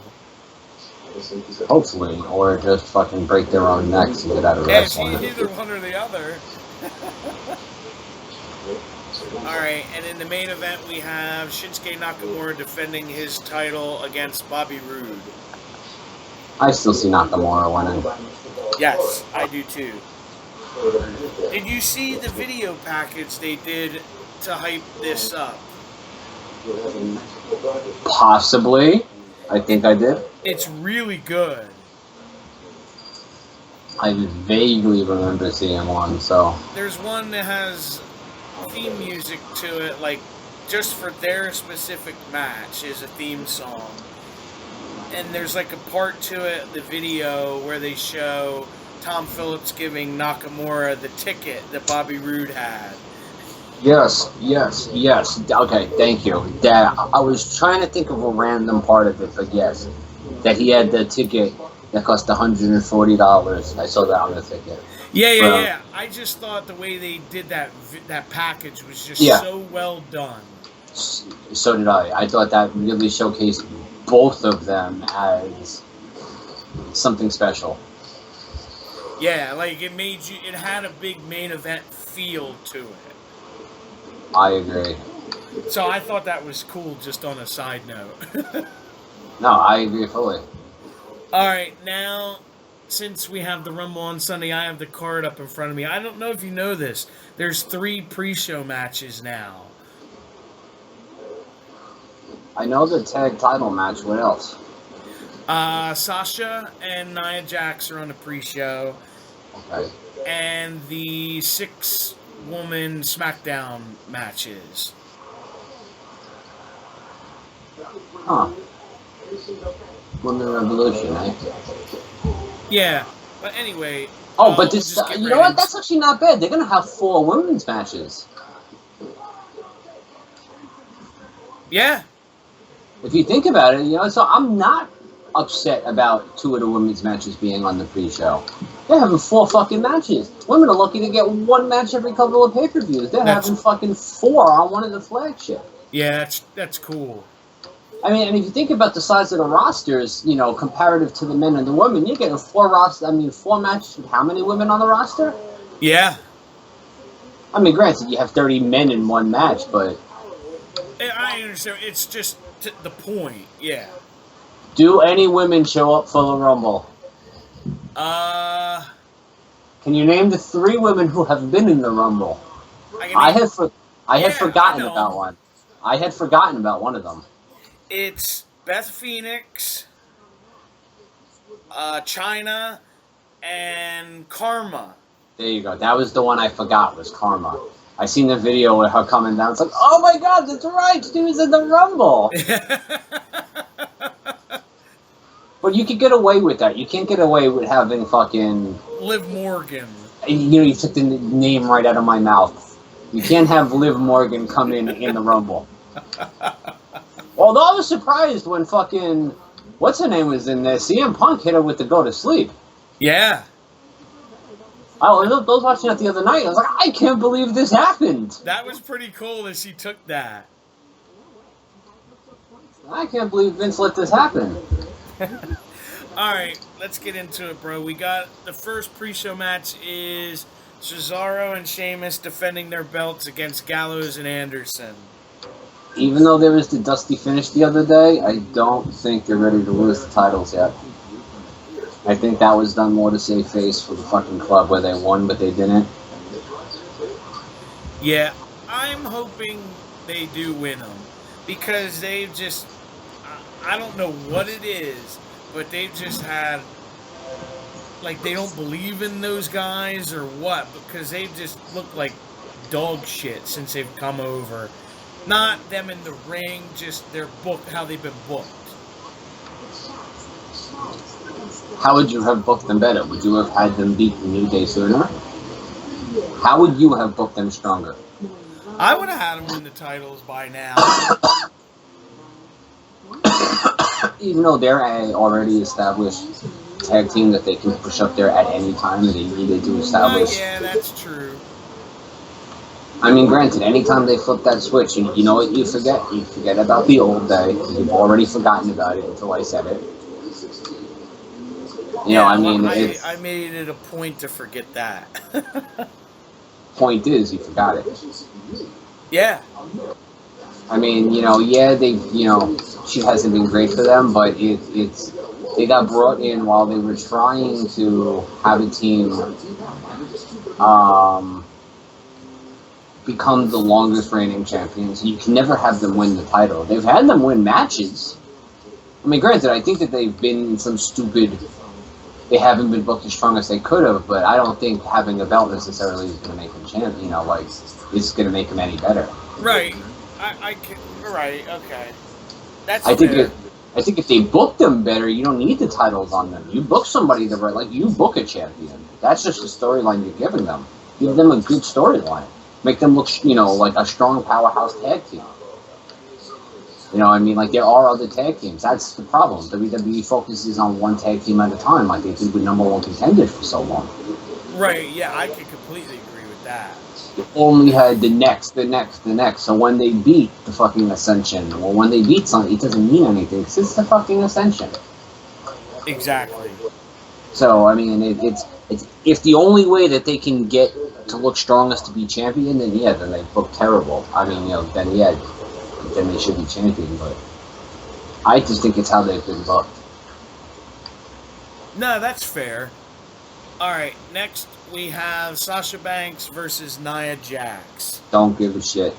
Hopefully, or just fucking break their own necks and get out of wrestling. Yeah, either one or the other. Alright, and in the main event we have Shinsuke Nakamura defending his title against Bobby Roode. I still see Nakamura winning. Yes, I do too. Did you see the video package they did to hype this up? Possibly. I think I did. It's really good. I vaguely remember seeing one, so... There's one that has theme music to it, like, just for their specific match is a theme song. And there's, like, a part to it, the video, where they show Tom Phillips giving Nakamura the ticket that Bobby Roode had. Yes. Okay, thank you. I was trying to think of a random part of it, but yes. That he had the ticket that cost $140. I saw that on the ticket. Yeah. I just thought the way they did that package was just so well done. So did I. I thought that really showcased both of them as something special. Yeah, like it had a big main event feel to it. I agree. So I thought that was cool, just on a side note. No, I agree fully. Alright, now, since we have the Rumble on Sunday, I have the card up in front of me. I don't know if you know this. There's 3 pre-show matches now. I know the tag title match. What else? Sasha and Nia Jax are on the pre-show. Okay. And the 6-woman SmackDown matches. Huh. Women Revolution, eh? Yeah, but anyway... but this... you know what? That's actually not bad. They're going to have 4 women's matches. Yeah. If you think about it, so I'm not upset about 2 of the women's matches being on the pre-show. They're having 4 fucking matches. Women are lucky to get 1 match every couple of pay-per-views. They're having fucking 4 on one of the flagship. Yeah, that's cool. I mean, and if you think about the size of the rosters, comparative to the men and the women, you're getting 4 matches with how many women on the roster? Yeah. I mean, granted, you have 30 men in 1 match, but... I understand. It's just the point, yeah. Do any women show up for the Rumble? Can you name the 3 women who have been in the Rumble? I had forgotten about one. I had forgotten about one of them. It's Beth Phoenix, Chyna, and Karma. There you go. That was the one I forgot, was Karma. I seen the video with her coming down. It's like, oh my god, that's right. She was in the Rumble. But you could get away with that. You can't get away with having fucking... Liv Morgan. You took the name right out of my mouth. You can't have Liv Morgan come in the Rumble. Although I was surprised when fucking... What's her name was in there? CM Punk hit her with the go to sleep. Yeah. I was watching that the other night. I was like, I can't believe this happened. That was pretty cool that she took that. I can't believe Vince let this happen. Alright, let's get into it, bro. We got the first pre-show match is Cesaro and Sheamus defending their belts against Gallows and Anderson. Even though there was the dusty finish the other day, I don't think they're ready to lose the titles yet. I think that was done more to save face for the fucking club where they won, but they didn't. Yeah, I'm hoping they do win them. Because they've just... I don't know what it is, but they just had, like, they don't believe in those guys or what, because they just look like dog shit since they've come over. Not them in the ring, just their book, how they've been booked. How would you have booked them better? Would you have had them beat the New Day sooner? How would you have booked them stronger? I would have had them win the titles by now. Even though they're an already established tag team that they can push up there at any time that they needed to establish. Yeah, that's true. I mean, granted, anytime they flip that switch, you know what you forget? You forget about the old day. You've already forgotten about it until I said it. You know, I mean, I made it a point to forget that. Point is, you forgot it. Yeah. I mean, you know, yeah, she hasn't been great for them, but they got brought in while they were trying to have a team become the longest reigning champions. You can never have them win the title. They've had them win matches. I mean, granted, I think that they've been some stupid... They haven't been booked as strong as they could have, but I don't think having a belt necessarily is going to make them champion. You know, like, it's going to make them any better. Right. I can... Right, okay. That's I fair. think if they book them better, you don't need the titles on them. You book somebody the right... Like, you book a champion. That's just the storyline you're giving them. Give them a good storyline. Make them look, you know, like a strong powerhouse tag team. You know what I mean? Like, there are other tag teams. That's the problem. WWE focuses on one tag team at a time, like they did with number one contenders for so long. Right, yeah, I can completely agree with that. You only had the next. So when they beat the fucking Ascension, or when they beat something, it doesn't mean anything, because it's the fucking Ascension. Exactly. So, I mean, it's if the only way that they can get to look strong is to be champion, then yeah, then they look terrible. I mean, you know, then yeah, then they should be champion, but I just think it's how they've been booked. No, that's fair. Alright, next we have Sasha Banks versus Nia Jax. Don't give a shit.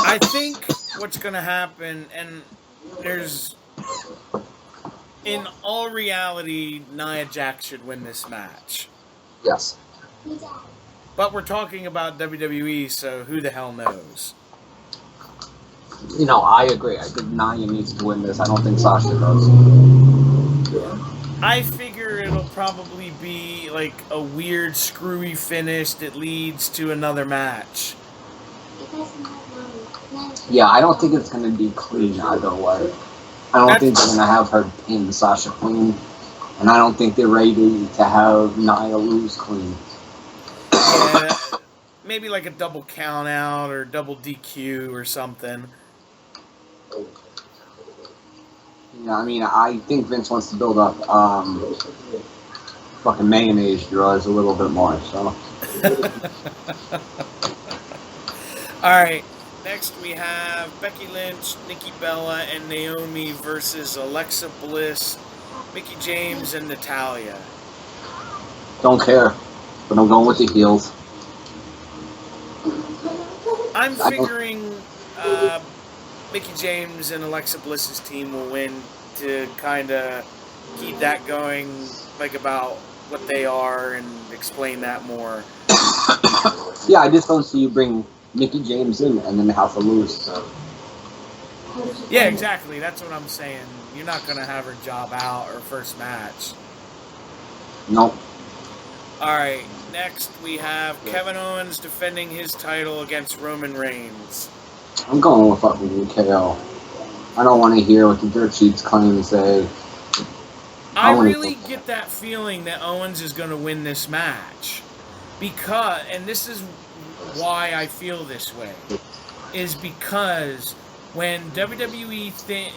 I think what's going to happen, and there's... In all reality, Nia Jax should win this match. Yes. But we're talking about WWE, so who the hell knows? You know, I agree. I think Nia needs to win this. I don't think Sasha does. I figure it'll probably be like a weird, screwy finish that leads to another match. Yeah, I don't think it's going to be clean either way. I don't think they're going to have her pin Sasha clean. And I don't think they're ready to have Nia lose clean. Yeah, maybe like a double count out or double DQ or something. Yeah, I mean, I think Vince wants to build up fucking mayonnaise draws a little bit more, so. Alright, next we have Becky Lynch, Nikki Bella, and Naomi versus Alexa Bliss, Mickie James, and Natalya. Don't care, but I'm going with the heels. I'm figuring Mickie James and Alexa Bliss's team will win to kind of keep that going, like about what they are and explain that more. Yeah, I just don't see you bring Mickie James in and then have to lose. So. Yeah, exactly. That's what I'm saying. You're not going to have her job out or first match. Nope. Alright, next we have Kevin Owens defending his title against Roman Reigns. I'm going with fucking KO. I don't want to hear what the dirt sheets claim to say. I really get that feeling that Owens is going to win this match. Because, and this is why I feel this way, is because when WWE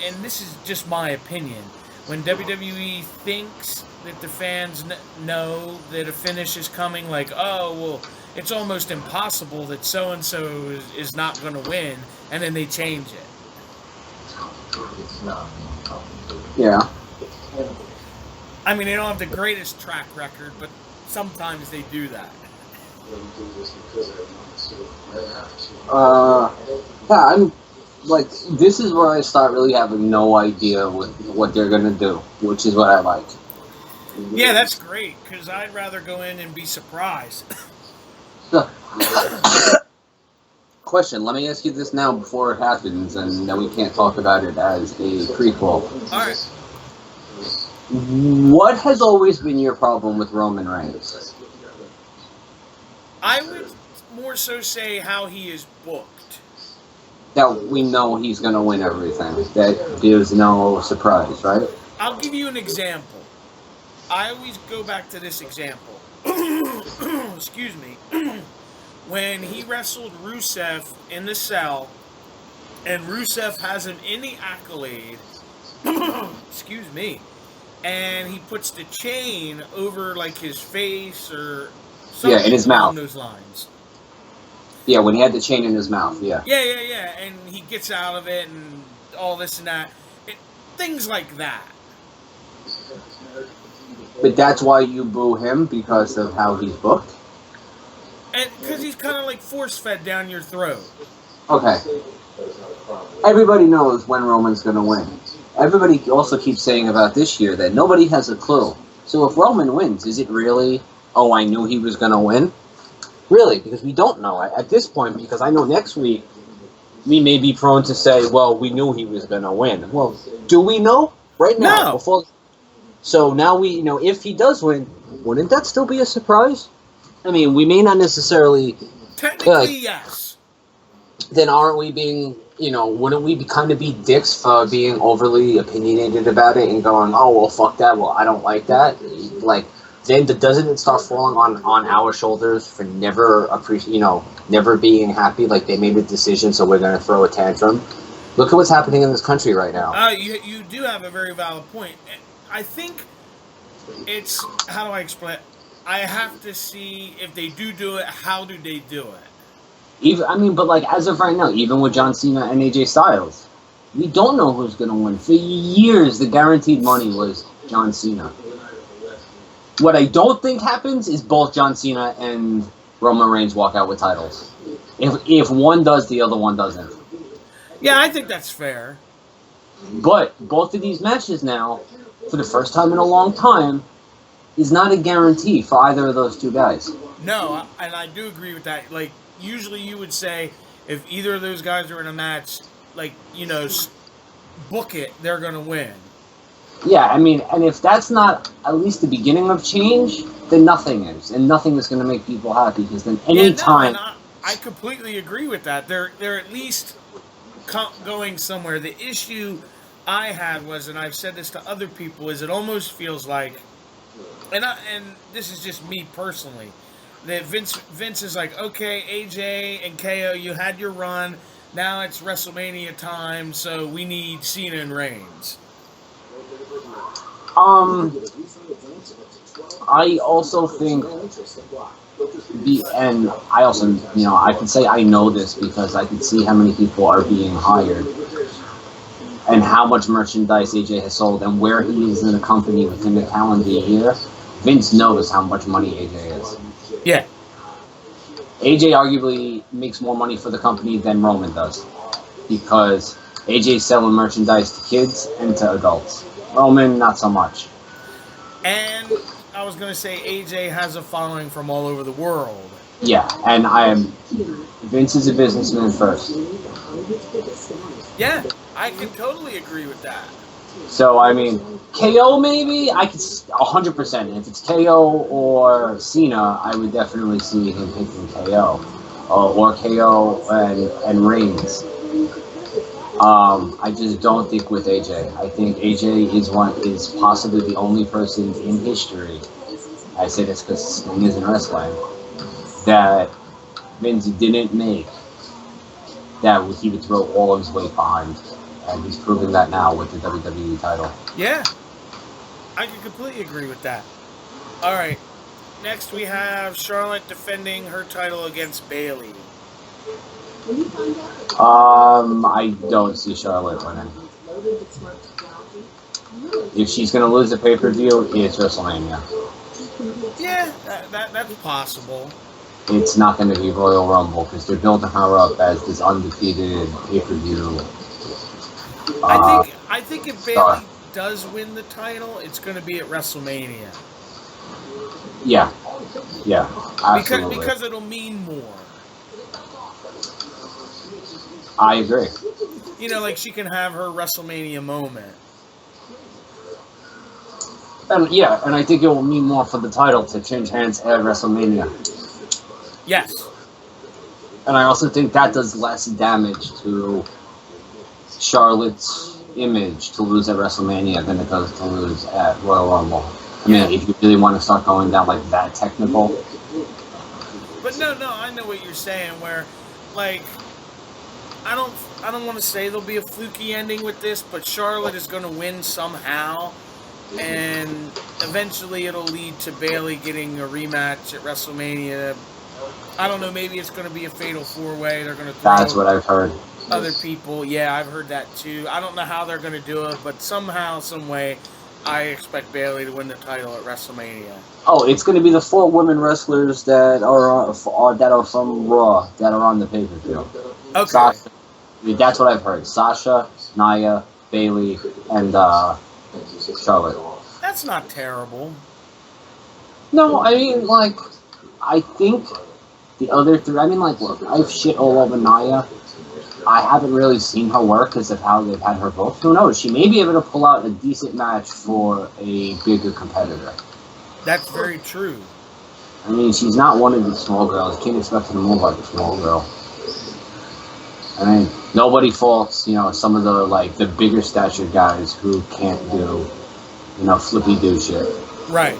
and this is just my opinion, when WWE thinks that the fans know that a finish is coming, like, oh, well, it's almost impossible that so-and-so is not going to win, and then they change it. Yeah. I mean, they don't have the greatest track record, but sometimes they do that. Yeah, I'm like, this is where I start really having no idea what they're gonna do, which is what I like. Yeah, that's great, because I'd rather go in and be surprised. Question, let me ask you this now before it happens, and then we can't talk about it as a prequel. Alright. What has always been your problem with Roman Reigns? I would more so say how he is booked. That we know he's going to win everything. That there's no surprise, right? I'll give you an example. I always go back to this example. Excuse me. When he wrestled Rusev in the cell, and Rusev has him in the accolade, excuse me, and he puts the chain over like his face or something in his along mouth. those lines. Yeah, when he had the chain in his mouth, yeah. Yeah, and he gets out of it and all this and that. Things like that. But that's why you boo him, because of how he's booked? And because he's kind of like force-fed down your throat. Okay. Everybody knows when Roman's going to win. Everybody also keeps saying about this year that nobody has a clue. So if Roman wins, is it really, oh, I knew he was going to win? Really, because we don't know at this point, because I know next week we may be prone to say, well, we knew he was going to win. Well, do we know right now? No. Before, so now we, if he does win, wouldn't that still be a surprise? I mean, we may not necessarily... Technically, yes. Then aren't we being, wouldn't we kind of be dicks for being overly opinionated about it and going, oh, well, fuck that, well, I don't like that? Like, then doesn't it start falling on our shoulders for never never being happy, like they made a decision, so we're going to throw a tantrum? Look at what's happening in this country right now. You do have a very valid point. I think it's, how do I explain it? I have to see if they do it, how do they do it? But like as of right now, even with John Cena and AJ Styles, we don't know who's going to win. For years, the guaranteed money was John Cena. What I don't think happens is both John Cena and Roman Reigns walk out with titles. If one does, the other one doesn't. Yeah, I think that's fair. But both of these matches now, for the first time in a long time, is not a guarantee for either of those two guys. No, and I do agree with that. Like, usually you would say if either of those guys are in a match, like, book it, they're going to win. Yeah, and if that's not at least the beginning of change, then nothing is. And nothing is going to make people happy, because then any time... I completely agree with that. They're at least going somewhere. The issue I had was, and I've said this to other people, is it almost feels like, and this is just me personally, that Vince is like, okay, AJ and KO, you had your run, now it's WrestleMania time, so we need Cena and Reigns. I also think, and I also, I can say I know this because I can see how many people are being hired and how much merchandise AJ has sold and where he is in the company within the calendar year. Vince knows how much money AJ is. Yeah. AJ arguably makes more money for the company than Roman does, because AJ's selling merchandise to kids and to adults. Roman, not so much. And I was going to say AJ has a following from all over the world. Yeah, and Vince is a businessman first. Yeah, I can totally agree with that. So, KO maybe? I could 100%. If it's KO or Cena, I would definitely see him picking KO. Or KO and Reigns. I just don't think with AJ. I think AJ is possibly the only person in history, I say this because he is in wrestling, that Vince didn't make that he would throw all of his weight behind. And he's proving that now with the WWE title. Yeah. I can completely agree with that. Alright. Next we have Charlotte defending her title against Bayley. I don't see Charlotte winning. If she's going to lose the pay-per-view, it's WrestleMania. Yeah, that's possible. it's not going to be Royal Rumble because they're building her up as this undefeated pay-per-view. I think if star. Bayley does win the title, it's going to be at WrestleMania. Yeah, absolutely. Because it'll mean more. I agree. You know, like she can have her WrestleMania moment. And I think it will mean more for the title to change hands at WrestleMania. Yes. And I also think that does less damage to Charlotte's image to lose at WrestleMania than it does to lose at Royal Rumble. I mean, if you really want to start going down like that technical. But no, I know what you're saying. Where, like, I don't want to say there'll be a fluky ending with this, but Charlotte is going to win somehow, and eventually it'll lead to Bayley getting a rematch at WrestleMania. I don't know. Maybe it's going to be a fatal 4-way. They're going to throw. That's what I've heard. Other people, yeah, I've heard that too. I don't know how they're going to do it, but somehow, some way, I expect Bayley to win the title at WrestleMania. Oh, it's going to be the 4 women wrestlers that are from Raw that are on the pay-per-view. Okay. Sasha, that's what I've heard. Sasha, Nia, Bayley, and Charlotte. That's not terrible. No, I mean, like, I think the other 3... I mean, like, look, I've shit all over Nia. I haven't really seen her work because of how they've had her booked. Who knows? She may be able to pull out a decent match for a bigger competitor. That's very true. I mean, she's not one of the small girls. You can't expect her to move like a small girl. I mean, nobody faults, some of the, like, the bigger stature guys who can't do, flippy-do shit. Right.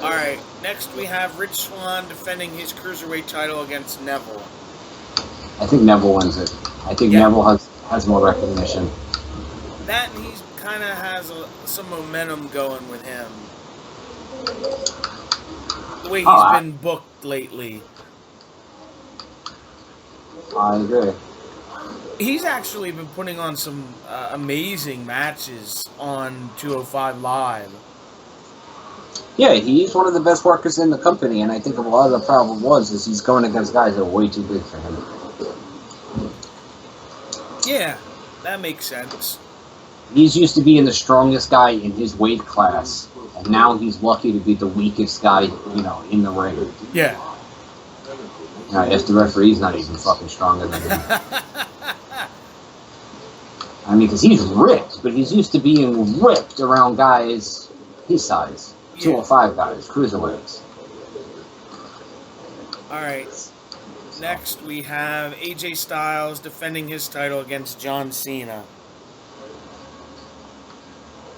All right. Next, we have Rich Swann defending his Cruiserweight title against Neville. I think Neville wins it. I think Neville has more recognition. That and he's kind of has some momentum going with him. The way he's been booked lately. I agree. He's actually been putting on some amazing matches on 205 Live. Yeah, he's one of the best workers in the company, and I think a lot of the problem is he's going against guys that are way too big for him. Yeah, that makes sense. He's used to being the strongest guy in his weight class, and now he's lucky to be the weakest guy, in the ring. Yeah. If the referee's not even fucking stronger than him. I mean, because he's ripped, but he's used to being ripped around guys his size. 205 guys, cruiserweights. Alright. Next, we have AJ Styles defending his title against John Cena.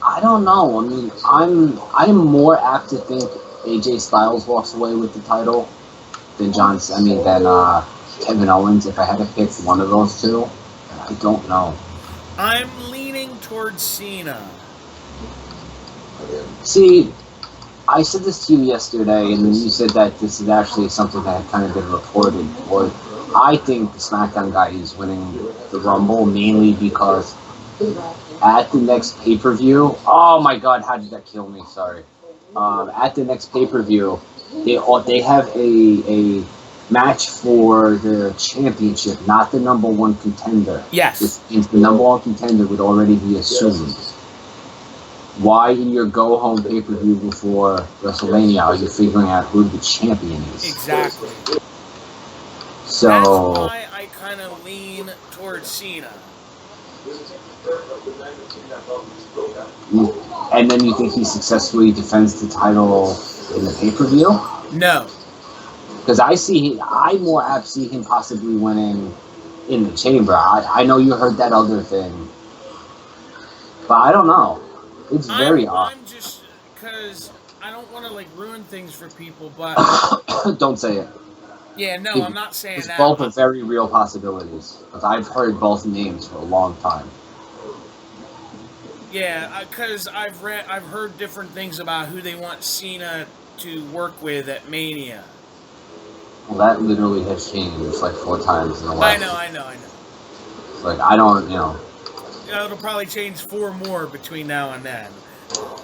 I don't know. I mean, I'm more apt to think AJ Styles walks away with the title than Kevin Owens. If I had to pick one of those two, I don't know. I'm leaning towards Cena. See, I said this to you yesterday, and then you said that this is actually something that had kind of been reported. Or I think the SmackDown guy is winning the Rumble mainly because at the next pay-per-view... Oh my god, how did that kill me? Sorry. At the next pay-per-view, they have a match for the championship, not the number one contender. Yes. Which means the number one contender would already be assumed. Why in your go-home pay-per-view before WrestleMania are you figuring out who the champion is? Exactly. So... That's why I kind of lean towards Cena. And then you think he successfully defends the title in the pay-per-view? No. Because I more apt see him possibly winning in the chamber. I know you heard that other thing. But I don't know. It's very odd. I'm just, because I don't want to, ruin things for people, but... Don't say it. Yeah, no, I'm not saying that. Both are very real possibilities. Because I've heard both names for a long time. Yeah, because I've heard different things about who they want Cena to work with at Mania. Well, that literally has changed 4 times in a while. I know. It's I don't, It'll probably change 4 more between now and then.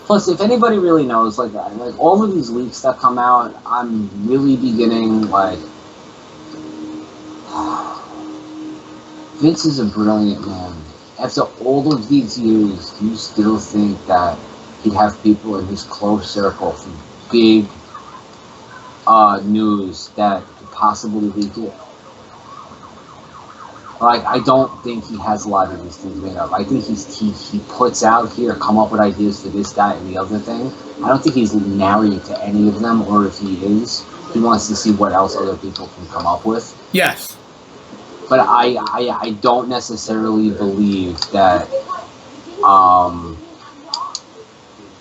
Plus, if anybody really knows, like all of these leaks that come out, I'm really beginning, like... Vince is a brilliant man. After all of these years, do you still think that he'd have people in his close circle for big news that could possibly leak it? Like, I don't think he has a lot of these things made up. I think he puts out here, come up with ideas for this, that, and the other thing. I don't think he's married to any of them, or if he is, he wants to see what else other people can come up with. Yes. But I don't necessarily believe that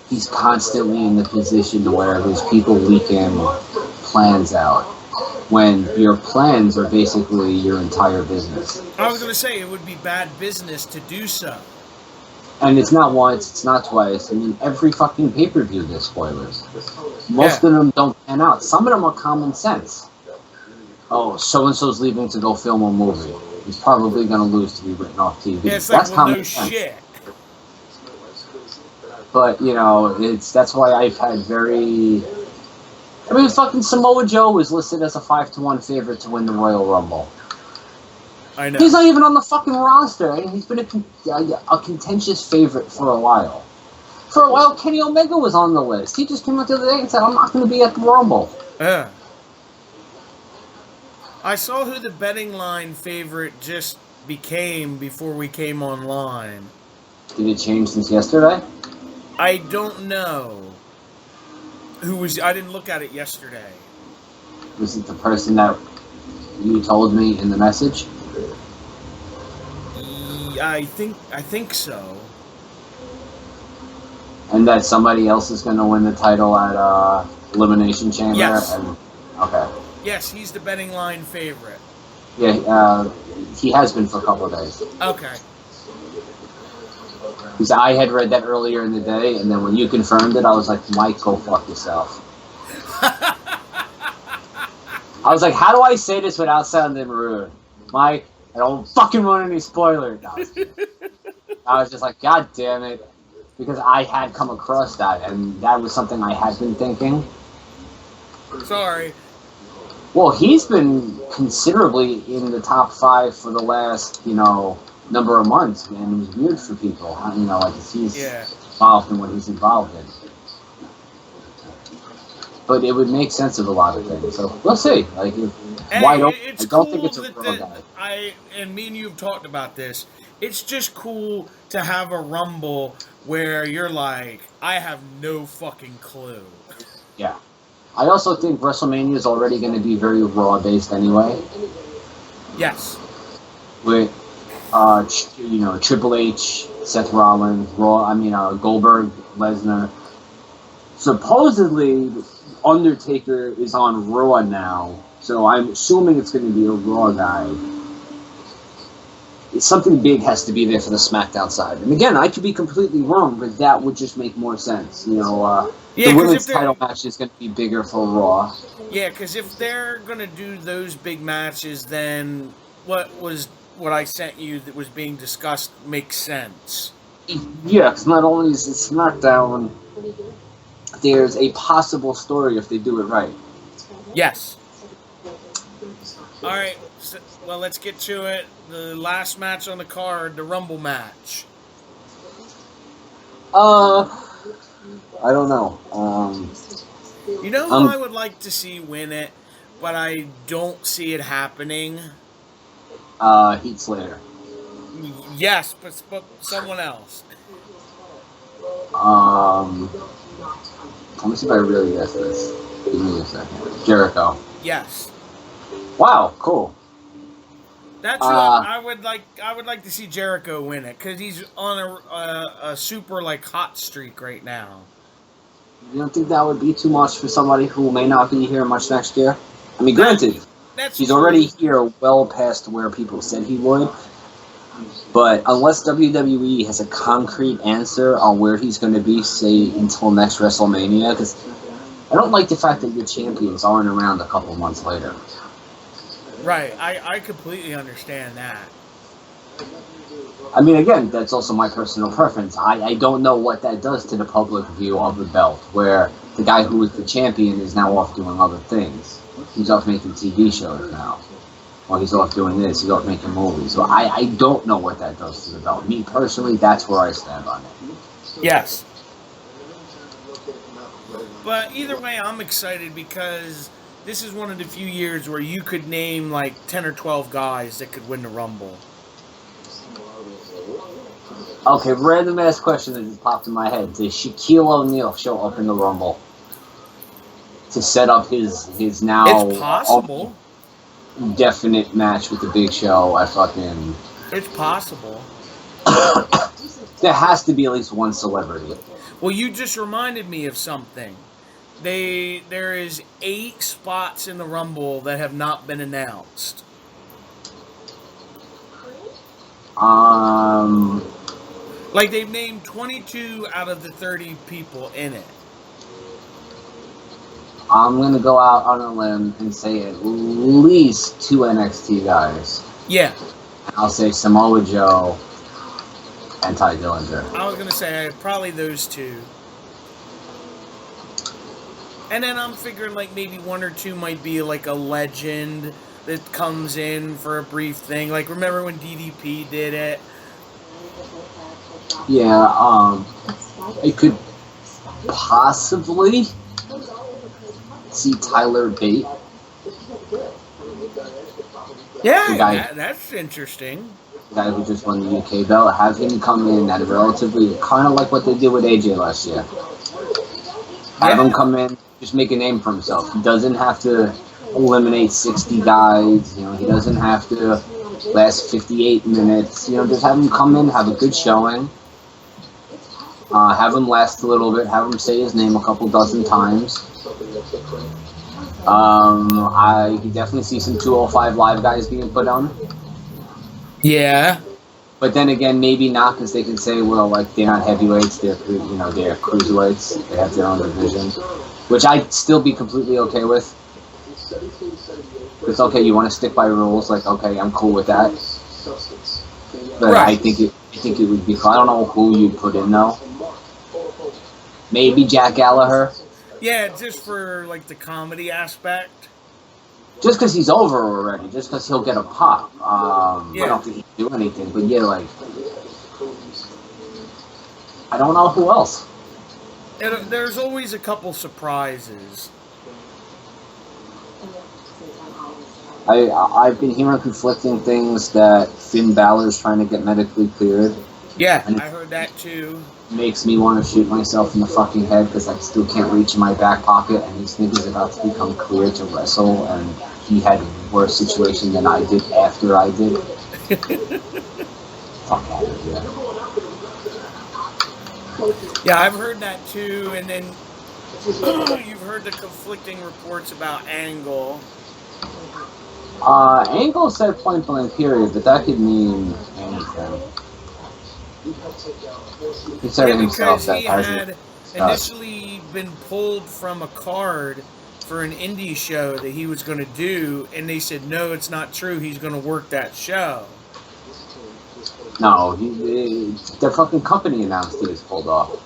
he's constantly in the position where there's people leaking plans out, when your plans are basically your entire business. I was going to say, it would be bad business to do so. And it's not once, it's not twice. I mean, every fucking pay-per-view there's spoilers. Most of them don't pan out. Some of them are common sense. Oh, so-and-so's leaving to go film a movie. He's probably going to lose to be written off TV. Yeah, it's that's like, well, common no sense. shit. But, you know, that's why I've had very... I mean, fucking Samoa Joe was listed as a 5-1 favorite to win the Royal Rumble. I know. He's not even on the fucking roster, and he's been a contentious favorite for a while. For a while, Kenny Omega was on the list. He just came out the other day and said, I'm not going to be at the Rumble. Yeah. I saw who the betting line favorite just became before we came online. Did it change since yesterday? I don't know. I didn't look at it yesterday. Was it the person that you told me in the message? I think so. And that somebody else is going to win the title at Elimination Chamber? Yes. Okay. Yes, he's the betting line favorite. Yeah, he has been for a couple of days. Okay. Because I had read that earlier in the day, and then when you confirmed it, I was like, Mike, go fuck yourself. I was like, how do I say this without sounding rude? Mike, I don't fucking want any spoilers. I was just like, God damn it. Because I had come across that, and that was something I had been thinking. Sorry. Well, he's been considerably in the top 5 for the last, number of months, and it was weird for people, like he's involved in what he's involved in. But it would make sense of a lot of things, so we'll see. Like, wide open. I don't think it's a real guy. And me and you have talked about this. It's just cool to have a Rumble where you're like, I have no fucking clue. Yeah. I also think WrestleMania is already going to be very Raw-based anyway. Yes. With, Triple H, Seth Rollins, Goldberg, Lesnar. Supposedly, Undertaker is on Raw now, so I'm assuming it's going to be a Raw guy. Something big has to be there for the SmackDown side. And again, I could be completely wrong, but that would just make more sense. The women's title match is going to be bigger for Raw. Yeah, because if they're going to do those big matches, then what I sent you that was being discussed makes sense. Yeah, because not only is it SmackDown, there's a possible story if they do it right. Yes. All right. So, well, let's get to it. The last match on the card, the Rumble match. I don't know. You know who I would like to see win it, but I don't see it happening? Heath Slater. Yes, but someone else. Let me see if I really guess this. Give me a second. Jericho. Yes. Wow, cool. That's what I would like. I would like to see Jericho win it because he's on a super hot streak right now. You don't think that would be too much for somebody who may not be here much next year? I mean, granted, he's already here well past where people said he would. But unless WWE has a concrete answer on where he's going to be, say, until next WrestleMania, because I don't like the fact that your champions aren't around a couple months later. Right, I completely understand that. I mean, again, that's also my personal preference. I don't know what that does to the public view of the belt, where the guy who was the champion is now off doing other things. He's off making TV shows now. Or he's off doing this, he's off making movies. So I don't know what that does to the belt. Me, personally, that's where I stand on it. Yes. But either way, I'm excited because this is one of the few years where you could name like 10 or 12 guys that could win the Rumble. Okay, random ass question that just popped in my head. Does Shaquille O'Neal show up in the Rumble to set up his now It's possible. Definite match with the Big Show? It's possible. There has to be at least one celebrity. Well, you just reminded me of something. There is 8 spots in the Rumble that have not been announced. Like, they've named 22 out of the 30 people in it. I'm going to go out on a limb and say at least 2 NXT guys. Yeah. I'll say Samoa Joe and Ty Dillinger. I was going to say probably those 2. And then I'm figuring like maybe 1 or 2 might be like a legend that comes in for a brief thing. Like, remember when DDP did it? Yeah, it could possibly see Tyler Bate. Yeah, that's interesting. The guy who just won the UK belt, have him come in at a relatively, kind of like what they did with AJ last year. Have him come in, just make a name for himself. He doesn't have to eliminate 60 guys, he doesn't have to last 58 minutes, just have him come in, have a good showing. Have him last a little bit, have him say his name a couple dozen times. I can definitely see some 205 Live guys being put on. Yeah. But then again, maybe not, because they can say, well, like, they're not heavyweights, they're cruiserweights, they have their own division. Which I'd still be completely okay with. It's okay, you want to stick by rules, like, okay, I'm cool with that. But right. I think it would be cool. I don't know who you'd put in, though. Maybe Jack Gallagher. Yeah, just for, like, the comedy aspect. Just because he's over already. Just because he'll get a pop. I don't think he'd do anything. But, yeah, like... I don't know who else. There's always a couple surprises. I've been hearing conflicting things that Finn Balor's trying to get medically cleared. Yeah, I heard that too. Makes me want to shoot myself in the fucking head because I still can't reach in my back pocket, and this nigga's about to become cleared to wrestle, and he had a worse situation than I did after I did. Fuck out of here. Yeah, I've heard that too, and then you've heard the conflicting reports about Angle. Angle said point blank period, but that could mean anything. He said it himself that he had initially been pulled from a card for an indie show that he was going to do, and they said, no, it's not true, he's going to work that show. No, the fucking company announced he was pulled off.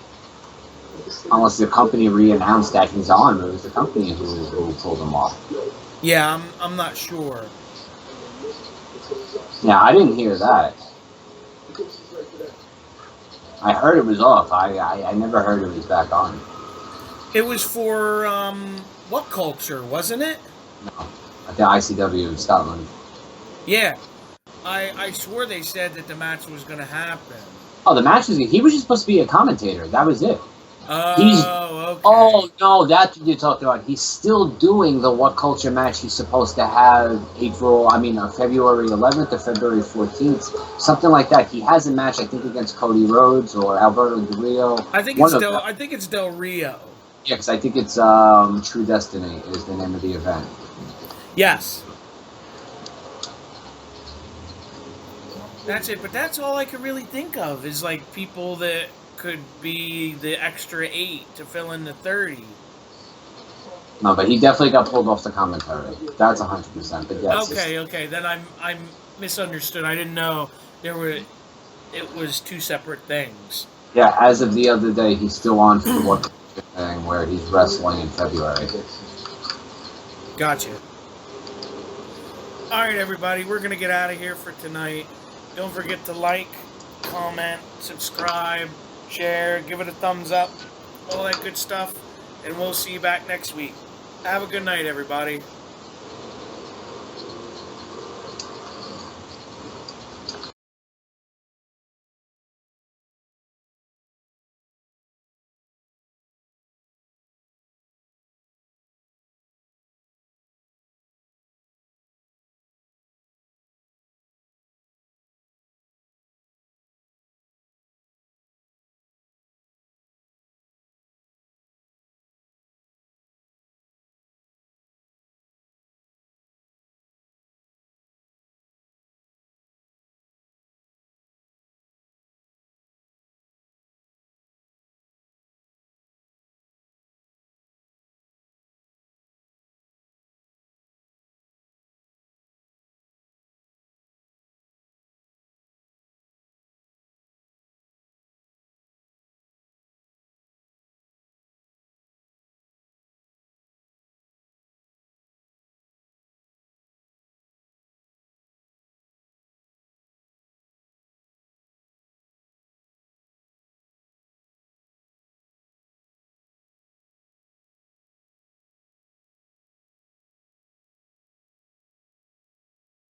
Unless the company re-announced that he's on, but it was the company who pulled him off. Yeah, I'm not sure. Yeah, I didn't hear that. I heard it was off. I never heard it was back on. It was for, What Culture, wasn't it? No, the ICW in Scotland. Yeah. I swore they said that the match was going to happen. Oh, the match was... He was just supposed to be a commentator. That was it. Okay. Oh, no, that's what you're talking about. He's still doing the What Culture match he's supposed to have February 11th or February 14th. Something like that. He has a match, I think, against Cody Rhodes or Alberto Del Rio. I think it's Del Rio. Yeah, because I think it's True Destiny is the name of the event. Yes. That's it, but that's all I can really think of is, like, people that could be the extra 8 to fill in the 30. No, but he definitely got pulled off the commentary. That's 100%. But yes. Okay. Then I'm misunderstood. I didn't know. it was two separate things. Yeah, as of the other day, he's still on for the one thing where he's wrestling in February. Gotcha. All right, everybody, we're going to get out of here for tonight. Don't forget to like, comment, subscribe, share, give it a thumbs up, all that good stuff, and we'll see you back next week. Have a good night, everybody.